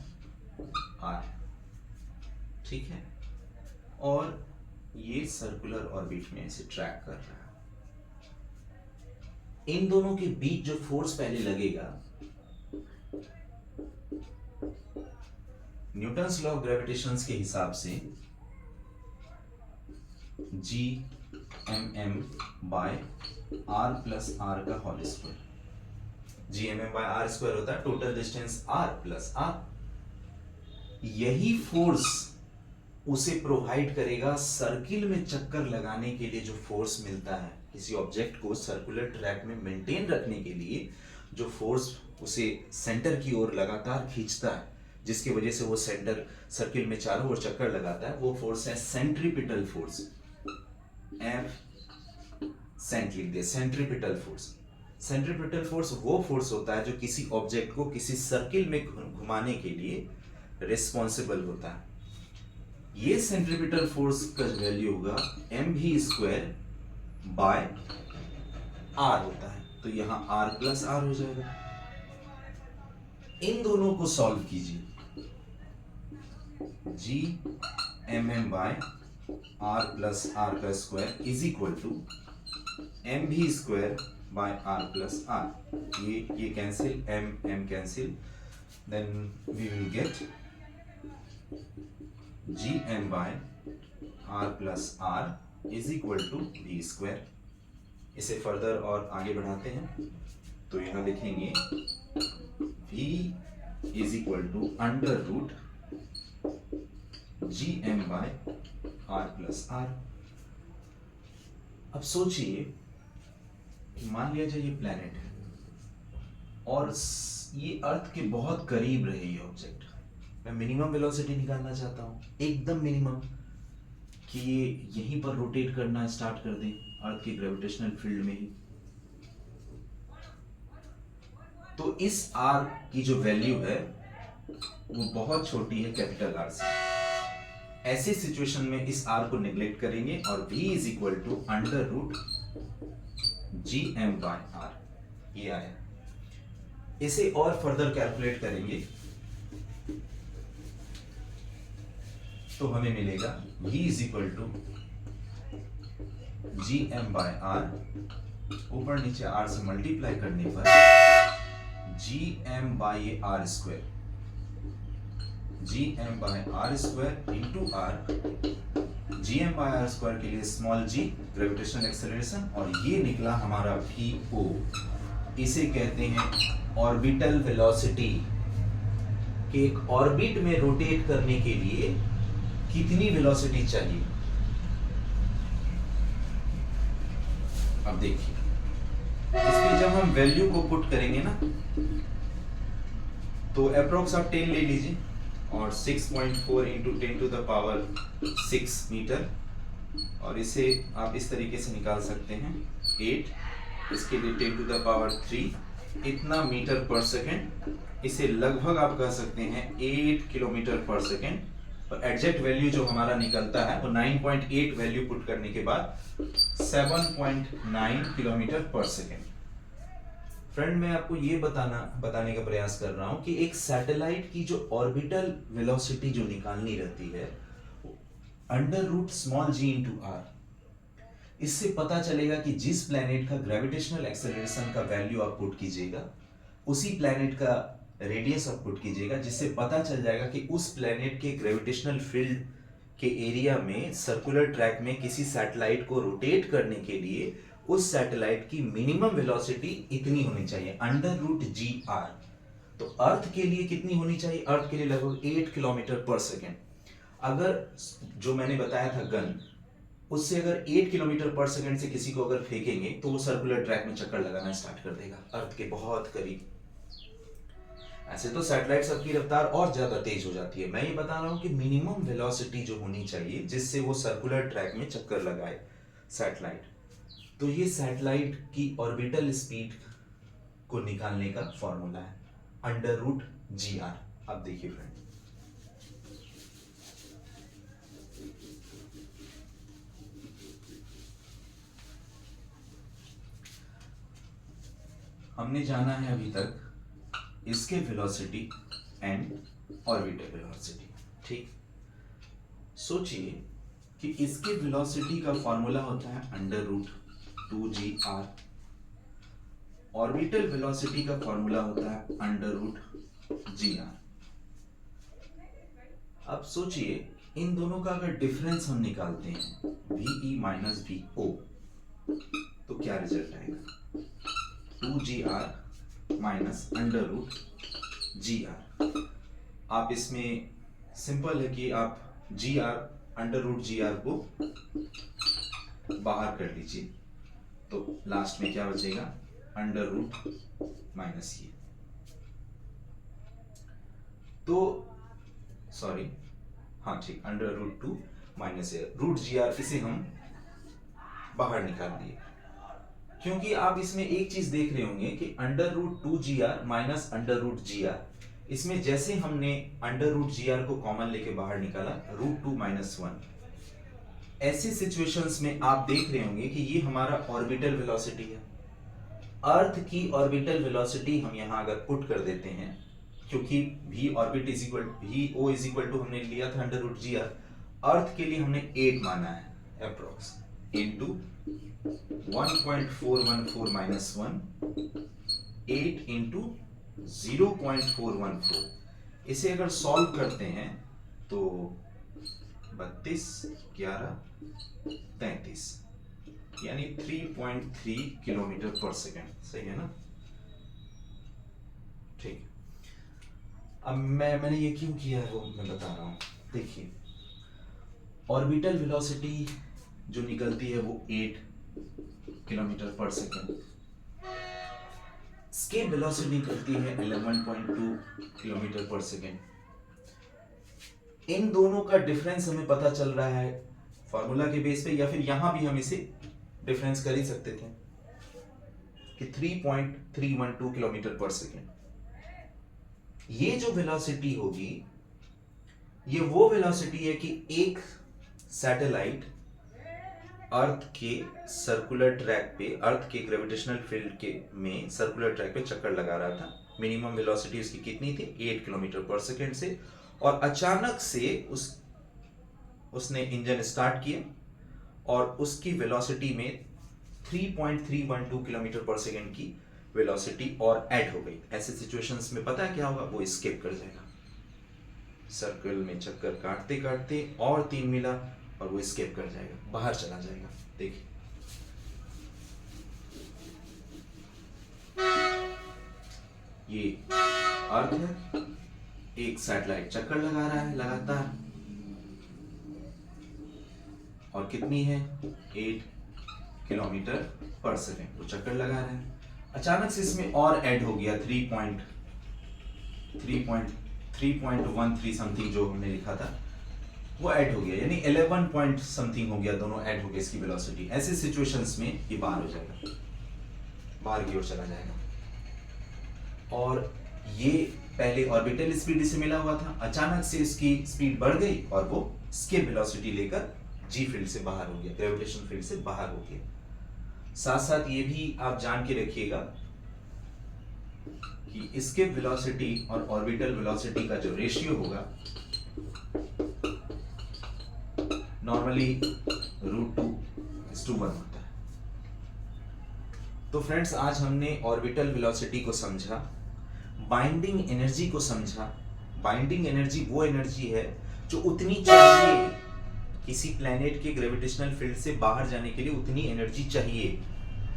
Speaker 1: r है, ठीक है, और ये सर्कुलर ऑर्बिट में इसे ट्रैक कर रहा है। इन दोनों के बीच जो फोर्स पहले लगेगा, न्यूटन्स लॉ ऑफ ग्रेविटेशन के हिसाब से Gmm/r+r का होल स्क्वायर, Gmm/r² होता है टोटल डिस्टेंस r+r। यही फोर्स उसे प्रोवाइड करेगा सर्किल में चक्कर लगाने के लिए। जो फोर्स मिलता है किसी ऑब्जेक्ट को सर्कुलर ट्रैक में मेंटेन रखने के लिए, जो फोर्स उसे सेंटर की ओर लगातार खींचता है, जिसकी वजह से वो सेंटर सर्किल में चारों ओर चक्कर लगाता है, वो फोर्स है सेंट्रीपिटल फोर्स। F सेंट लिख दे, सेंट्रीपिटल फोर्स। सेंट्रीपिटल फोर्स वो फोर्स होता है जो किसी ऑब्जेक्ट को किसी सर्किल में घुमाने के लिए रिस्पॉन्सिबल होता है। ये सेंट्रीपिटल फोर्स का वैल्यू होगा mv² बाय r होता है, तो यहां r प्लस r हो जाएगा। इन दोनों को सॉल्व कीजिए, g mm by r plus r का square is equal to mv² by r plus r। ये cancel, m cancel, then we will get gm by r plus r is equal to v²। इसे further और आगे बढ़ाते हैं, तो यहां लिखेंगे v is equal to under root gm by r plus r। अब सोचिए कि मान लिया जाए ये प्लैनेट है और ये अर्थ के बहुत करीब रहे ये ऑब्जेक्ट। मैं मिनिमम वेलोसिटी निकालना चाहता हूं, एकदम मिनिमम, कि ये यहीं पर रोटेट करना स्टार्ट कर दें अर्थ के ग्रेविटेशनल फील्ड में ही। तो इस r की जो वैल्यू है वो बहुत छोटी है कैपिटल R से। ऐसी सिचुएशन में इस r को नेग्लेक्ट करेंगे और v is equal to under root gm by r, ये आया। इसे और फर्दर कैलकुलेट करेंगे तो हमें मिलेगा v is equal to gm by r, ऊपर नीचे r से मल्टीप्लाई करने पर gm by r square, gm by r square into r। gm by r square के लिए स्मॉल g ग्रेविटेशनल एक्सेलरेशन, और ये निकला हमारा vo। इसे कहते हैं ऑर्बिटल वेलोसिटी, कि एक ऑर्बिट में रोटेट करने के लिए कितनी वेलोसिटी चाहिए। अब देखिए, इसके जब हम वैल्यू को पुट करेंगे ना, तो अप्रोक्स आप 10 ले लीजिए और 6.4 into 10 to the power 6 metre, और इसे आप इस तरीके से निकाल सकते हैं 8, इसके लिए 10 टू द पावर 3, इतना मीटर पर सेकेंड। इसे लगभग आप कह सकते हैं 8 किलोमीटर पर सेकेंड। और एग्जैक्ट वैल्यू जो हमारा निकलता है वो 9.8 वैल्यू पुट करने के बाद 7.9 किलोमीटर पर सेकेंड। फ्रेंड, मैं आपको ये बताने का प्रयास कर रहा हूं कि एक सैटेलाइट की जो ऑर्बिटल वेलोसिटी जो निकालनी रहती है under root small g into R, इससे पता चलेगा कि जिस प्लैनेट का ग्रेविटेशनल एक्सेलरेशन का वैल्यू आप पुट कीजिएगा उसी प्लैनेट का रेडियस आप पुट कीजिएगा, जिससे पता चल जाएगा कि उस प्लैनेट के ग्रेविटेशनल फील्ड के एरिया में सर्कुलर ट्रैक में किसी सैटेलाइट को रोटेट करने के लिए उस सैटेलाइट की मिनिमम वेलोसिटी इतनी होनी चाहिए, अंडर रूट gr। तो अर्थ के लिए कितनी होनी चाहिए? अर्थ के लिए लगभग 8 किलोमीटर पर सेकेंड। अगर जो मैंने बताया था गन, उससे अगर 8 किलोमीटर पर सेकेंड से किसी को अगर फेंकेंगे तो वो सर्कुलर ट्रैक में चक्कर लगाना स्टार्ट कर देगा अर्थ के बहुत करीब। ऐसे तो सैटेलाइट सबकी रफ्तार और ज्यादा तेज हो जाती है। मैं ये बता रहा हूं कि मिनिमम वेलोसिटी जो होनी चाहिए जिससे वो सर्कुलर ट्रैक में चक्कर लगाए सैटेलाइट, तो ये सैटेलाइट की ऑर्बिटल स्पीड को निकालने का फॉर्मूला है अंडर रूट gr। अब देखिए फ्रेंड, हमने जाना है अभी तक इसके वेलोसिटी एंड ऑर्बिटल वेलोसिटी, ठीक। सोचिए कि इसके वेलोसिटी का फॉर्मूला होता है under root 2gr, orbital velocity का फॉर्मूला होता है अंडर रूट gr। अब सोचिए इन दोनों का अगर डिफरेंस हम निकालते हैं ve माइनस vo, तो क्या रिजल्ट आएगा? 2gr minus under root gr। आप इसमें सिंपल है कि आप gr अंडर रूट gr को बाहर कर लीजिए, तो लास्ट में क्या बचेगा? अंडर रूट माइनस ये, तो सॉरी, हाँ ठीक, under root 2 minus root gr, इसे हम बाहर निकाल दिए। क्योंकि आप इसमें एक चीज देख रहे होंगे कि under root 2gr minus under root gr, इसमें जैसे हमने अंडर रूट जी आर को कॉमन लेके बाहर निकाला √2 - 1, ऐसे सिचुएशंस में आप देख रहे होंगे कि ये हमारा ऑर्बिटल वेलोसिटी है। अर्थ की ऑर्बिटल वेलोसिटी हम यहां अगर पुट कर देते हैं, क्योंकि v orbit is equal v o is equal to हमने लिया था under root G R, earth के लिए हमने 8 माना है अप्रोक्स, इनटू 1.414 - 1, 8 इंटू 0.414। इसे अगर सॉल्व करते हैं तो 32, 11, 33 यानी 3.3 किलोमीटर पर सेकेंड। सही है ना? ठीक। अब मैंने ये क्यों किया है वो मैं बता रहा हूं। देखिए, ऑर्बिटल वेलोसिटी जो निकलती है वो 8 किलोमीटर पर सेकेंड, स्केप वेलोसिटी निकलती है 11.2 किलोमीटर पर सेकेंड। इन दोनों का डिफरेंस हमें पता चल रहा है फॉर्मूला के बेस पे, या फिर यहां भी हम इसे डिफरेंस कर ही सकते थे कि 3.312 किलोमीटर पर सेकेंड। ये जो वेलोसिटी होगी, ये वो वेलोसिटी है कि एक सैटेलाइट अर्थ के सर्कुलर ट्रैक पे, अर्थ के ग्रेविटेशनल फील्ड के में सर्कुलर ट्रैक पे चक्कर लगा रहा था। मिनिमम वेलोसिटी उसकी कितनी थी? 8 किलोमीटर पर सेकेंड से, और अचानक से उसने इंजन स्टार्ट किया और उसकी वेलोसिटी में 3.312 किलोमीटर पर सेकेंड की वेलोसिटी और ऐड हो गई। ऐसे सिचुएशंस में पता है क्या होगा? वो एस्केप कर जाएगा। सर्कल में चक्कर काटते काटते और 3 मिला और वो एस्केप कर जाएगा, बाहर चला जाएगा। देखिए, ये अर्थ है, एक सैटेलाइट चक्कर लगा रहा है लगातार, और कितनी है? 8 किलोमीटर पर सेकेंड वो चक्कर लगा रहा है। अचानक से इसमें और ऐड हो गया 3.13 समथिंग जो हमने लिखा था वो ऐड हो गया, यानी 11 पॉइंट समथिंग हो गया, दोनों ऐड हो गए इसकी वेलोसिटी। ऐसे सिचुएशंस में ये बाहर हो जाएगा, बाहर की ओर चला जाएगा। और ये पहले ऑर्बिटल स्पीड से मिला हुआ था, अचानक से इसकी स्पीड बढ़ गई और वो स्केप वेलोसिटी लेकर जी फील्ड से बाहर हो गया, ग्रेविटेशन फील्ड से बाहर हो गया। साथ साथ ये भी आप जान के रखिएगा कि इसके वेलोसिटी और ऑर्बिटल वेलोसिटी का जो रेशियो होगा नॉर्मली √2:1 होता है। तो फ्रेंड्स, आज हमने ऑर्बिटल वेलोसिटी को समझा, बाइंडिंग एनर्जी को समझा। बाइंडिंग एनर्जी वो एनर्जी है जो उतनी चाहिए, किसी प्लैनेट के ग्रेविटेशनल फील्ड से बाहर जाने के लिए उतनी एनर्जी चाहिए,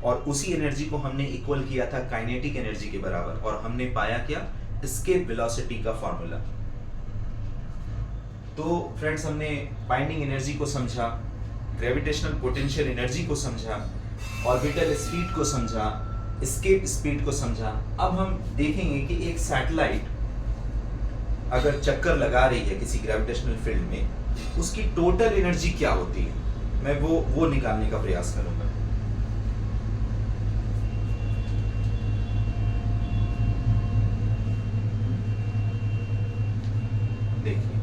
Speaker 1: और उसी एनर्जी को हमने इक्वल किया था काइनेटिक एनर्जी के बराबर, और हमने पाया क्या? एस्केप वेलोसिटी का फॉर्मूला। तो फ्रेंड्स, हमने बाइंडिंग एनर्जी को समझा, ग्रेविटेशनल पोटेंशियल एनर्जी को समझा, ऑर्बिटल स्पीड को समझा, एस्केप स्पीड को समझा। अब हम देखेंगे कि एक सैटेलाइट अगर चक्कर लगा रही है किसी ग्रेविटेशनल फील्ड में, उसकी टोटल एनर्जी क्या होती है, मैं वो निकालने का प्रयास करूंगा। देखिए,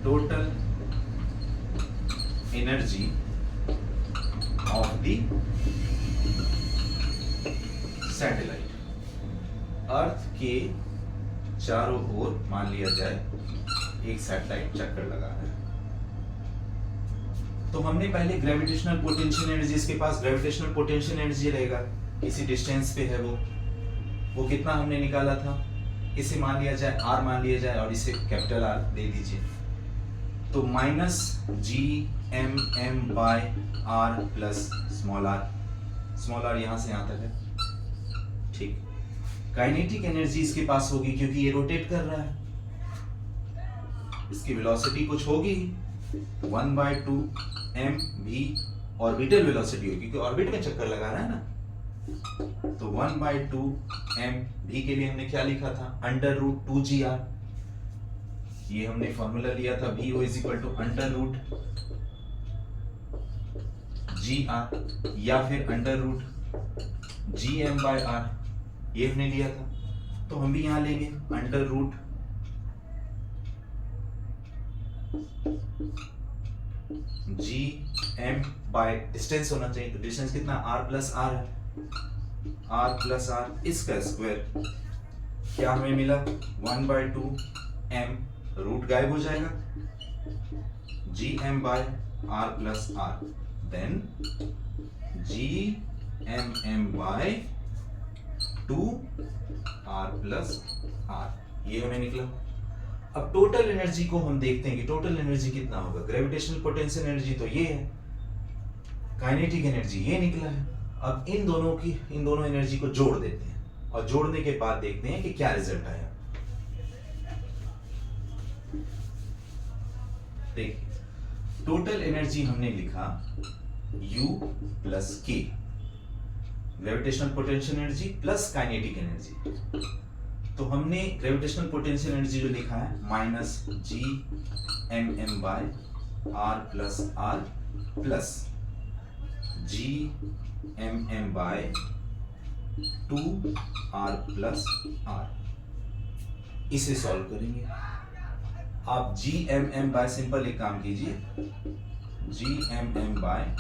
Speaker 1: total energy of the satellite, earth के चारों ओर मान लिया जाए एक सैटेलाइट चक्कर लगा रहा है, तो हमने पहले ग्रेविटेशनल पोटेंशियल एनर्जी, इसके पास ग्रेविटेशनल पोटेंशियल एनर्जी रहेगा, किसी डिस्टेंस पे है वो कितना हमने निकाला था? इसे मान लिया जाए R मान लिया जाए, और इसे कैपिटल R दे दीजिए, तो -GM_M/R प्लस स्मॉल r यहां से यहां तक है। ठीक, काइनेटिक एनर्जी इसके पास होगी क्योंकि ये रोटेट कर रहा है, इसकी वेलोसिटी कुछ होगी 1/2 mv ऑर्बिटल वेलोसिटी होगी, क्योंकि ऑर्बिट में चक्कर लगा रहा है ना। तो 1/2 mv के लिए हमने क्या लिखा था? √2gr। ये हमने फॉर्मूला लिया था VO = √gr, या फिर √2 जी एम बाय आर, ये हमने लिया था, तो हम भी यहां लेंगे under root G M by distance होना चाहिए, तो डिस्टेंस कितना आर प्लस आर है, आर प्लस आर इसका स्क्वायर, क्या हमें मिला 1/2 एम, रूट गायब हो जाएगा, G M by R plus R, then G M by 2 R plus R, ये हमें निकला। अब टोटल एनर्जी को हम देखते हैं कि टोटल एनर्जी कितना होगा। ग्रेविटेशनल पोटेंशियल एनर्जी तो ये है, काइनेटिक एनर्जी ये निकला है। अब इन दोनों एनर्जी को जोड़ देते हैं और जोड़ने के बाद देखते हैं कि क्या रिजल्ट आया। देखिए टोटल एनर्जी हमने लिखा U plus K, gravitational potential energy plus kinetic energy. तो हमने ग्रेविटेशनल पोटेंशियल एनर्जी जो लिखा है minus G M by R plus R plus G M by 2 R plus R, इसे सॉल्व करेंगे। आप जी एम बाय सिंपल एक काम कीजिए, G M by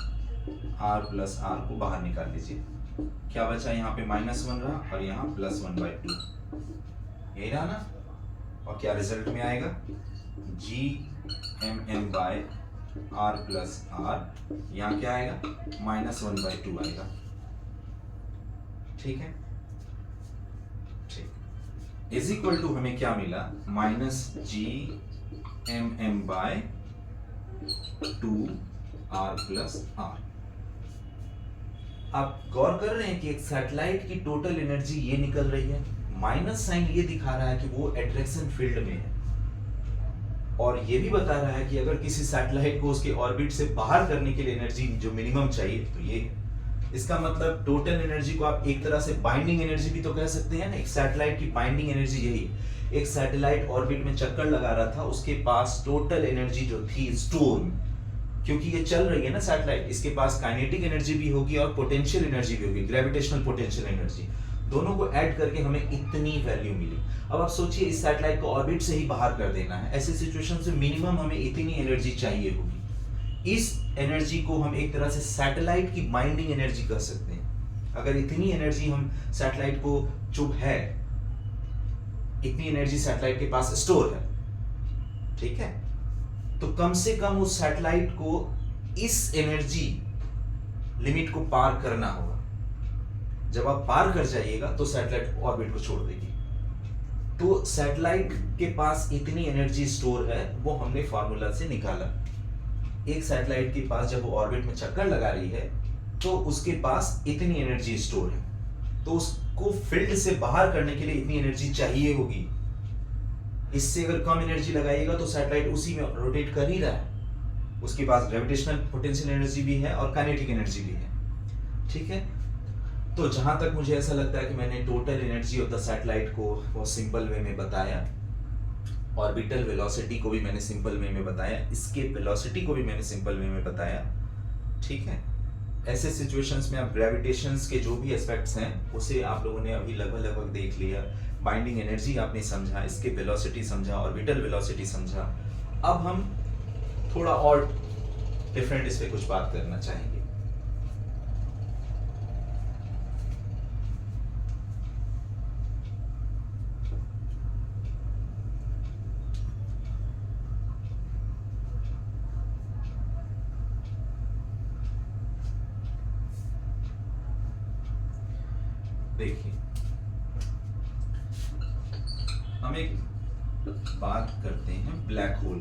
Speaker 1: R plus R को बाहर निकाल लीजिए, क्या बचा यहाँ पे -1 रहा और यहाँ +1/2, यही रहा ना। और क्या रिजल्ट में आएगा, G M by R plus R, यहाँ क्या आएगा -1/2 आएगा। ठीक है, ठीक, इज इक्वल टू हमें क्या मिला, -G M by 2 R plus R. आप गौर कर रहे हैं कि एक सैटेलाइट की टोटल एनर्जी ये निकल रही है, माइनस साइन ये दिखा रहा है कि वो एट्रैक्शन फील्ड में है, और ये भी बता रहा है कि अगर किसी सैटेलाइट को उसके ऑर्बिट से बाहर करने के लिए एनर्जी जो मिनिमम चाहिए तो ये है। इसका मतलब टोटल एनर्जी को आप एक तरह से बाइंडिंग एनर्जी भी तो कह सकते हैं ना। एक सैटेलाइट की बाइंडिंग एनर्जी यही है। एक सैटेलाइट ऑर्बिट में चक्कर लगा रहा था, उसके पास टोटल एनर्जी जो थी स्टोर, क्योंकि ये चल रही है ना सैटेलाइट, इसके पास काइनेटिक एनर्जी भी होगी और पोटेंशियल एनर्जी भी होगी, ग्रेविटेशनल पोटेंशियल एनर्जी, दोनों को ऐड करके हमें इतनी वैल्यू मिली। अब आप सोचिए इस सैटेलाइट को ऑर्बिट से ही बाहर कर देना है, ऐसी सिचुएशन से मिनिमम हमें इतनी एनर्जी चाहिए होगी। इस एनर्जी को हम एक तरह से सैटेलाइट की बाइंडिंग एनर्जी कह सकते हैं। अगर इतनी एनर्जी हम सैटेलाइट को जो है, इतनी एनर्जी सैटेलाइट के पास स्टोर है, ठीक है, तो कम से कम उस सैटेलाइट को इस एनर्जी लिमिट को पार करना होगा। जब आप पार कर जाइएगा तो सैटेलाइट ऑर्बिट को छोड़ देगी। तो सैटेलाइट के पास इतनी एनर्जी स्टोर है, वो हमने फार्मूला से निकाला। एक सैटेलाइट के पास जब वो ऑर्बिट में चक्कर लगा रही है तो उसके पास इतनी एनर्जी स्टोर है, तो उसको फील्ड से बाहर करने के लिए इतनी एनर्जी चाहिए होगी। इससे अगर कम एनर्जी लगाइएगा तो सैटेलाइट उसी में रोटेट कर ही रहा है, उसके पास ग्रेविटेशनल पोटेंशियल एनर्जी भी है और काइनेटिक एनर्जी भी है। ठीक है, तो जहां तक मुझे ऐसा लगता है कि मैंने total energy of the satellite को बहुत सिंपल वे में बताया, ऑर्बिटल वेलोसिटी को भी मैंने सिंपल वे में बताया, एस्केप वेलोसिटी को भी मैंने सिंपल वे में बताया। ठीक है, ऐसे सिचुएशंस में आप ग्रेविटेशंस के जो भी एस्पेक्ट्स हैं उसे आप लोगों ने अभी लगभग देख लिया। बाइंडिंग एनर्जी आपने समझा, एस्केप वेलोसिटी समझा, ऑर्बिटल वेलोसिटी समझा। अब हम थोड़ा और डिफरेंट इस पे कुछ बात करना चाहेंगे। देखिए, हम एक बात करते हैं ब्लैक होल।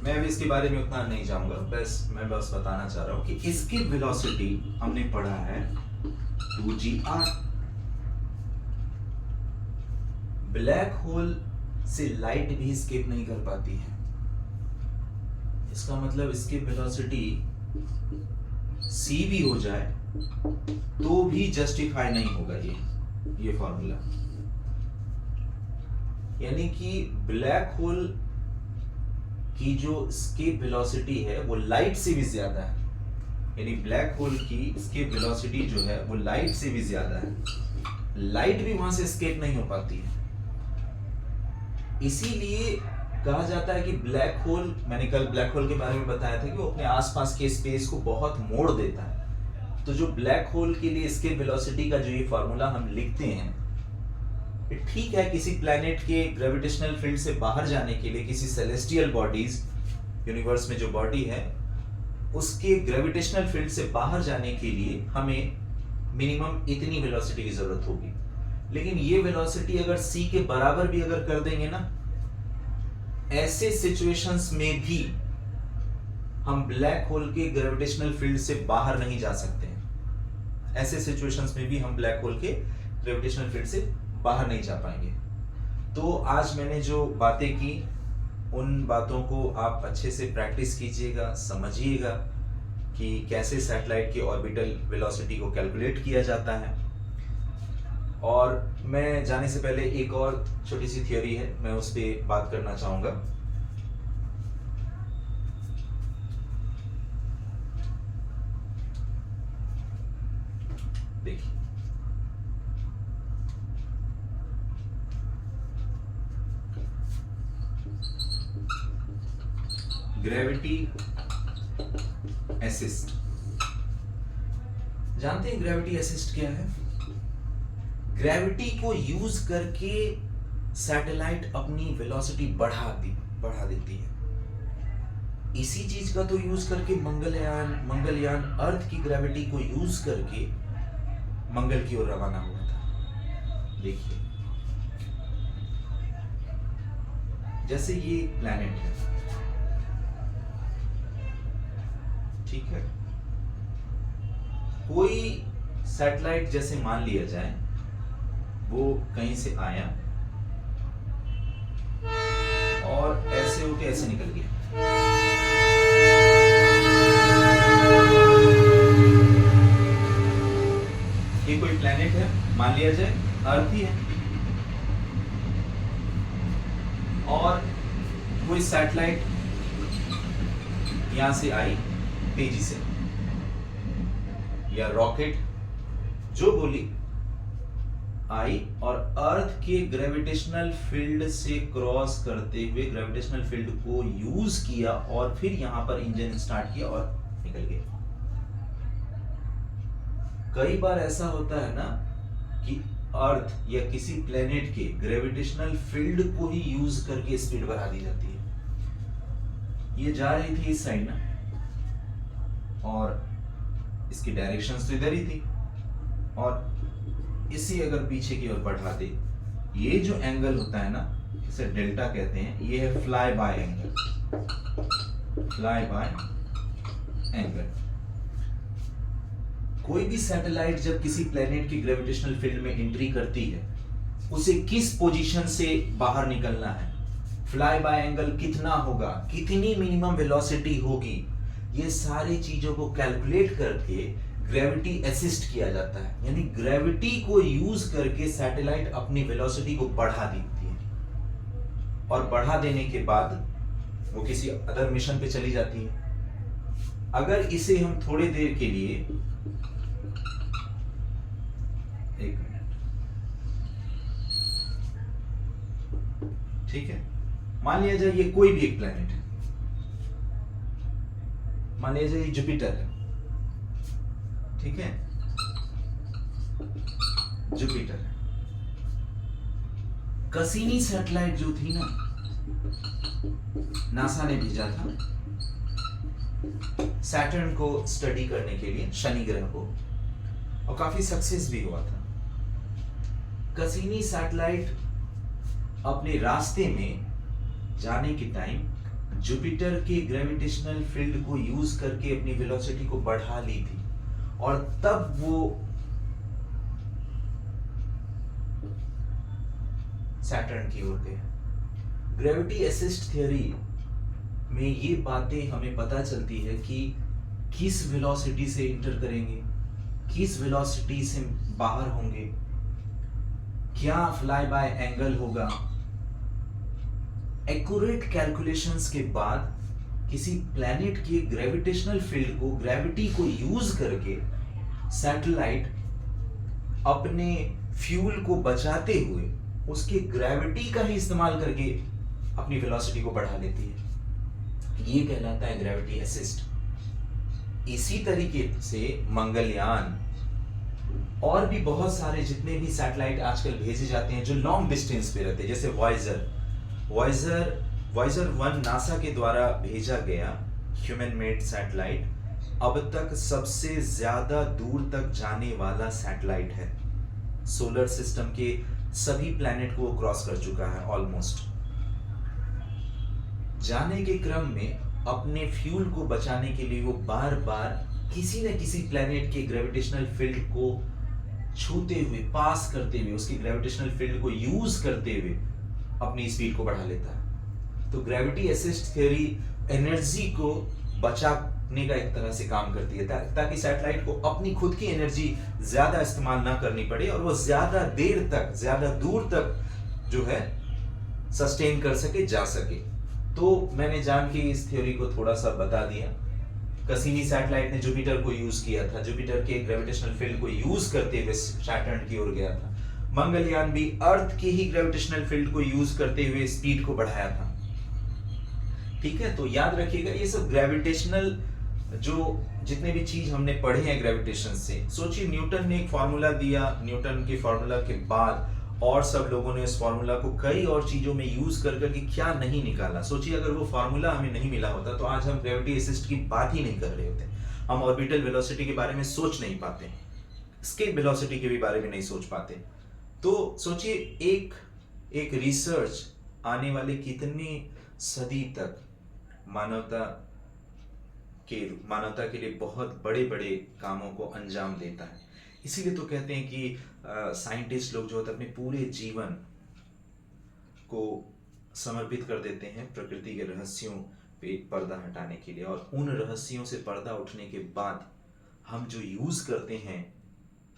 Speaker 1: मैं अभी इसके बारे में उतना नहीं जाऊंगा, मैं बस बताना चाह रहा हूं कि इसकी वेलोसिटी हमने पढ़ा है 2gr। ब्लैक होल से लाइट भी एस्केप नहीं कर पाती है, इसका मतलब इसकी वेलोसिटी c भी हो जाए तो भी जस्टिफाई नहीं होगा ये फॉर्मूला। यानी कि ब्लैक होल की जो एस्केप वेलोसिटी है वो लाइट से भी ज्यादा है। यानी ब्लैक होल की एस्केप वेलोसिटी जो है वो लाइट से भी ज्यादा है, लाइट भी वहां से एस्केप नहीं हो पाती है। इसीलिए कहा जाता है कि ब्लैक होल, मैंने कल ब्लैक होल के बारे में बताया था कि वो अपने आसपास के स्पेस को बहुत मोड़ देता है। तो जो ब्लैक होल के लिए एस्केप वेलोसिटी का जो ये फॉर्मूला हम लिखते हैं, ठीक है, किसी प्लैनेट के ग्रेविटेशनल फील्ड से बाहर जाने के लिए, किसी सेलेस्टियल बॉडीज, यूनिवर्स में जो बॉडी है उसके ग्रेविटेशनल फील्ड से बाहर जाने के लिए हमें मिनिमम इतनी वेलोसिटी की जरूरत होगी। लेकिन ये वेलोसिटी अगर c के बराबर भी अगर कर देंगे ना, ऐसे सिचुएशंस में भी हम ब्लैक होल के ग्रेविटेशनल फील्ड से बाहर नहीं जा सकते हैं। ऐसे सिचुएशंस में भी हम ब्लैक होल के ग्रेविटेशनल फील्ड से बाहर नहीं जा पाएंगे। तो आज मैंने जो बातें की उन बातों को आप अच्छे से प्रैक्टिस कीजिएगा, समझिएगा कि कैसे सैटेलाइट की ऑर्बिटल वेलोसिटी को कैलकुलेट किया जाता है। और मैं जाने से पहले एक और छोटी सी थ्योरी है, मैं उस पर बात करना चाहूंगा। देखिए, ग्रेविटी असिस्ट, जानते हैं ग्रेविटी असिस्ट क्या है? ग्रेविटी को यूज करके सैटेलाइट अपनी वेलोसिटी बढ़ा देती है। इसी चीज का तो यूज करके मंगलयान अर्थ की ग्रेविटी को यूज करके मंगल की ओर रवाना हुआ था। देखिए, जैसे ये प्लैनेट है, ठीक है, कोई सैटेलाइट जैसे मान लिया जाए वो कहीं से आया और ऐसे होके ऐसे निकल गया। ये कोई प्लैनेट है, मान लिया जाए अर्थ ही है, और कोई सैटेलाइट यहां से आई तेजी से, या रॉकेट जो बोली आई और अर्थ के ग्रेविटेशनल फील्ड से क्रॉस करते हुए ग्रेविटेशनल फील्ड को यूज किया और फिर यहां पर इंजन स्टार्ट किया और निकल गया। कई बार ऐसा होता है ना कि अर्थ या किसी प्लेनेट के ग्रेविटेशनल फील्ड को ही यूज करके स्पीड बढ़ा दी जाती है। ये जा रही थी इस साइड ना, और इसकी डायरेक्शंस तो इधर ही थी, और इसी अगर पीछे की ओर बढ़ा दे, ये जो एंगल होता है ना, इसे डेल्टा कहते हैं, ये है fly bye angle. Fly bye angle. कोई भी सैटेलाइट जब किसी प्लेनेट की ग्रेविटेशनल फील्ड में एंट्री करती है, उसे किस पोजीशन से बाहर निकलना है, फ्लाई बाय एंगल कितना होगा, कितनी मिनिमम वेलोसिटी होगी, ये सारी चीजों को कैलकुलेट करके ग्रेविटी असिस्ट किया जाता है। यानी ग्रेविटी को यूज करके सैटेलाइट अपनी वेलोसिटी को बढ़ा देती है, और बढ़ा देने के बाद वो किसी अदर मिशन पे चली जाती है। अगर इसे हम थोड़ी देर के लिए, एक मिनट, ठीक है, मान लिया जाए ये कोई भी एक प्लेनेट है, मान लिया जाए ये जुपिटर है, ठीक है, जुपिटर है। कसीनी सैटेलाइट जो थी ना, नासा ने भेजा था सैटर्न को स्टडी करने के लिए, शनि ग्रह को, और काफी सक्सेस भी हुआ था। कसीनी सैटेलाइट अपने रास्ते में जाने के टाइम जुपिटर के ग्रेविटेशनल फील्ड को यूज करके अपनी वेलोसिटी को बढ़ा ली थी, और तब वो सैटर्न की ओर गया। ग्रेविटी असिस्ट थ्योरी में ये बातें हमें पता चलती है कि किस वेलोसिटी से इंटर करेंगे, किस वेलोसिटी से बाहर होंगे, क्या फ्लाई बाय एंगल होगा। एक्यूरेट कैलकुलेशंस के बाद किसी प्लैनेट के ग्रेविटेशनल फील्ड को, ग्रेविटी को यूज करके सैटेलाइट अपने फ्यूल को बचाते हुए उसके ग्रेविटी का ही इस्तेमाल करके अपनी वेलोसिटी को बढ़ा लेती है। ये कहलाता है ग्रेविटी असिस्ट। इसी तरीके से मंगलयान और भी बहुत सारे जितने भी सैटेलाइट आजकल भेजे जाते हैं जो लॉन्ग डिस्टेंस पे रहते हैं, जैसे वॉयजर 1 नासा के द्वारा भेजा गया ह्यूमन मेड सैटेलाइट अब तक सबसे ज्यादा दूर तक जाने वाला सैटेलाइट है। सोलर सिस्टम के सभी प्लैनेट को क्रॉस कर चुका है ऑलमोस्ट। जाने के क्रम में अपने फ्यूल को बचाने के लिए वो बार बार किसी न किसी प्लैनेट के ग्रेविटेशनल फील्ड को छूते हुए, पास करते हुए, उसकी ग्रेविटेशनल फील्ड को यूज करते हुए अपनी स्पीड को बढ़ा लेता है। तो ग्रेविटी असिस्ट थ्योरी एनर्जी को बचाने का एक तरह से काम करती है ताकि सैटेलाइट को अपनी खुद की एनर्जी ज्यादा इस्तेमाल ना करनी पड़े और वो ज्यादा देर तक, ज्यादा दूर तक जो है सस्टेन कर सके, जा सके। तो मैंने जान के इस थ्योरी को थोड़ा सा बता दिया। कसीनी सैटेलाइट ने जुपिटर को यूज किया था, जुपिटर के ग्रेविटेशनल फील्ड को यूज करते हुए सैटर्न की ओर गया था। मंगलयान भी अर्थ की ही ग्रेविटेशनल फील्ड को यूज करते हुए स्पीड को बढ़ाया था। ठीक है, तो याद रखिएगा ये सब ग्रेविटेशनल जो जितने भी चीज हमने पढ़े हैं ग्रेविटेशन से, सोचिए न्यूटन ने एक फॉर्मूला दिया, न्यूटन के फॉर्मूला के बाद और सब लोगों ने इस फॉर्मूला को कई और चीजों में यूज कर करके क्या नहीं निकाला। सोचिए अगर वो फॉर्मूला हमें नहीं मिला होता तो आज हम ग्रेविटी असिस्ट की बात ही नहीं कर रहे होते, हम ऑर्बिटल वेलोसिटी के बारे में सोच नहीं पाते, एस्केप वेलोसिटी के भी बारे में नहीं सोच पाते। तो सोचिए एक रिसर्च आने वाले कितनी सदी तक मानवता के लिए बहुत बड़े बड़े कामों को अंजाम देता है। इसीलिए तो कहते हैं कि साइंटिस्ट लोग जो होते हैं अपने पूरे जीवन को समर्पित कर देते हैं प्रकृति के रहस्यों पे पर्दा हटाने के लिए, और उन रहस्यों से पर्दा उठने के बाद हम जो यूज करते हैं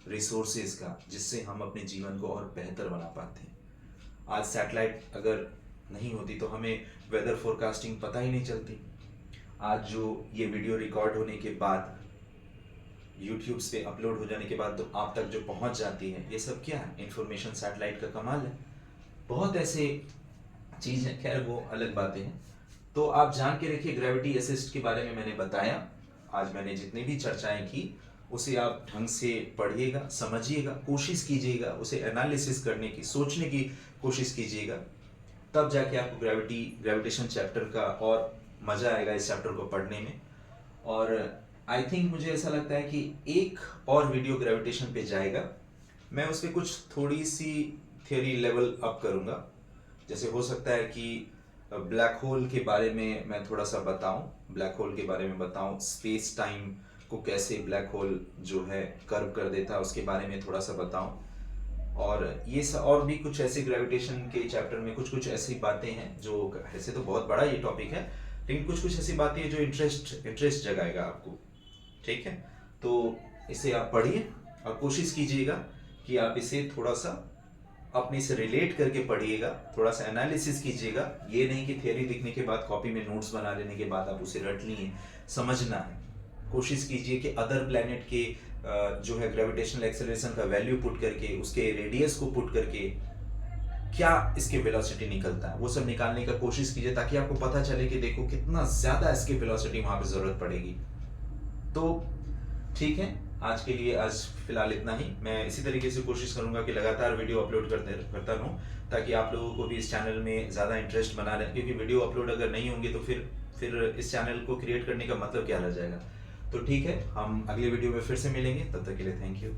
Speaker 1: रिसोर्सेज का, जिससे हम अपने जीवन को और बेहतर बना पाते हैं। आज सैटेलाइट अगर नहीं होती तो हमें वेदर फोरकास्टिंग पता ही नहीं चलती। आज जो ये वीडियो रिकॉर्ड होने के बाद यूट्यूब पे अपलोड हो जाने के बाद तो आप तक जो पहुंच जाती है, ये सब क्या है? इंफॉर्मेशन सैटेलाइट का कमाल है। बहुत ऐसे चीज है, खैर वो अलग बातें हैं। तो आप जान के रखिए ग्रेविटी असिस्ट के बारे में मैंने बताया। आज मैंने जितनी भी चर्चाएं की उसे आप ढंग से पढ़िएगा, समझिएगा, कोशिश कीजिएगा, उसे एनालिसिस करने की, सोचने की कोशिश कीजिएगा, तब जाके आपको ग्रेविटेशन चैप्टर का और मजा आएगा इस चैप्टर को पढ़ने में। और आई थिंक मुझे ऐसा लगता है कि एक और वीडियो ग्रेविटेशन पे जाएगा, मैं उस पर कुछ थोड़ी सी थियोरी लेवल अप करूंगा। जैसे हो सकता है कि ब्लैक होल के बारे में मैं थोड़ा सा बताऊं, ब्लैक होल के बारे में बताऊं, स्पेस टाइम को कैसे ब्लैक होल जो है कर्व कर देता है उसके बारे में थोड़ा सा बताऊं। और ये और भी कुछ ऐसे ग्रेविटेशन के चैप्टर में कुछ ऐसी बातें हैं जो, ऐसे तो बहुत बड़ा ये टॉपिक है, लेकिन कुछ ऐसी बातें हैं जो इंटरेस्ट जगाएगा आपको। ठीक है, तो इसे आप पढ़िए और कोशिश कीजिएगा कि आप इसे थोड़ा सा अपने से रिलेट करके पढ़िएगा, थोड़ा सा एनालिसिस कीजिएगा। ये नहीं कि थियरी लिखने के बाद कॉपी में नोट्स बना लेने के बाद आप उसे रट लिए, समझना है। कोशिश कीजिए कि अदर प्लैनेट के जो है ग्रेविटेशनल एक्सेलरेशन का वैल्यू पुट करके, उसके रेडियस को पुट करके क्या इसके वेलोसिटी निकलता है वो सब निकालने का कोशिश कीजिए, ताकि आपको पता चले कि देखो कितना ज्यादा इसके वेलोसिटी वहां पे जरूरत पड़ेगी। तो ठीक है, आज के लिए आज फिलहाल इतना ही। मैं इसी तरीके से कोशिश करूंगा कि लगातार वीडियो अपलोड करता रहूं, ताकि आप लोगों को भी इस चैनल में ज़्यादा इंटरेस्ट बना रहे, क्योंकि वीडियो अपलोड अगर नहीं होंगे तो फिर इस चैनल को क्रिएट करने का मतलब क्या रह जाएगा। तो ठीक है, हम अगले वीडियो में फिर से मिलेंगे, तब तक के लिए थैंक यू।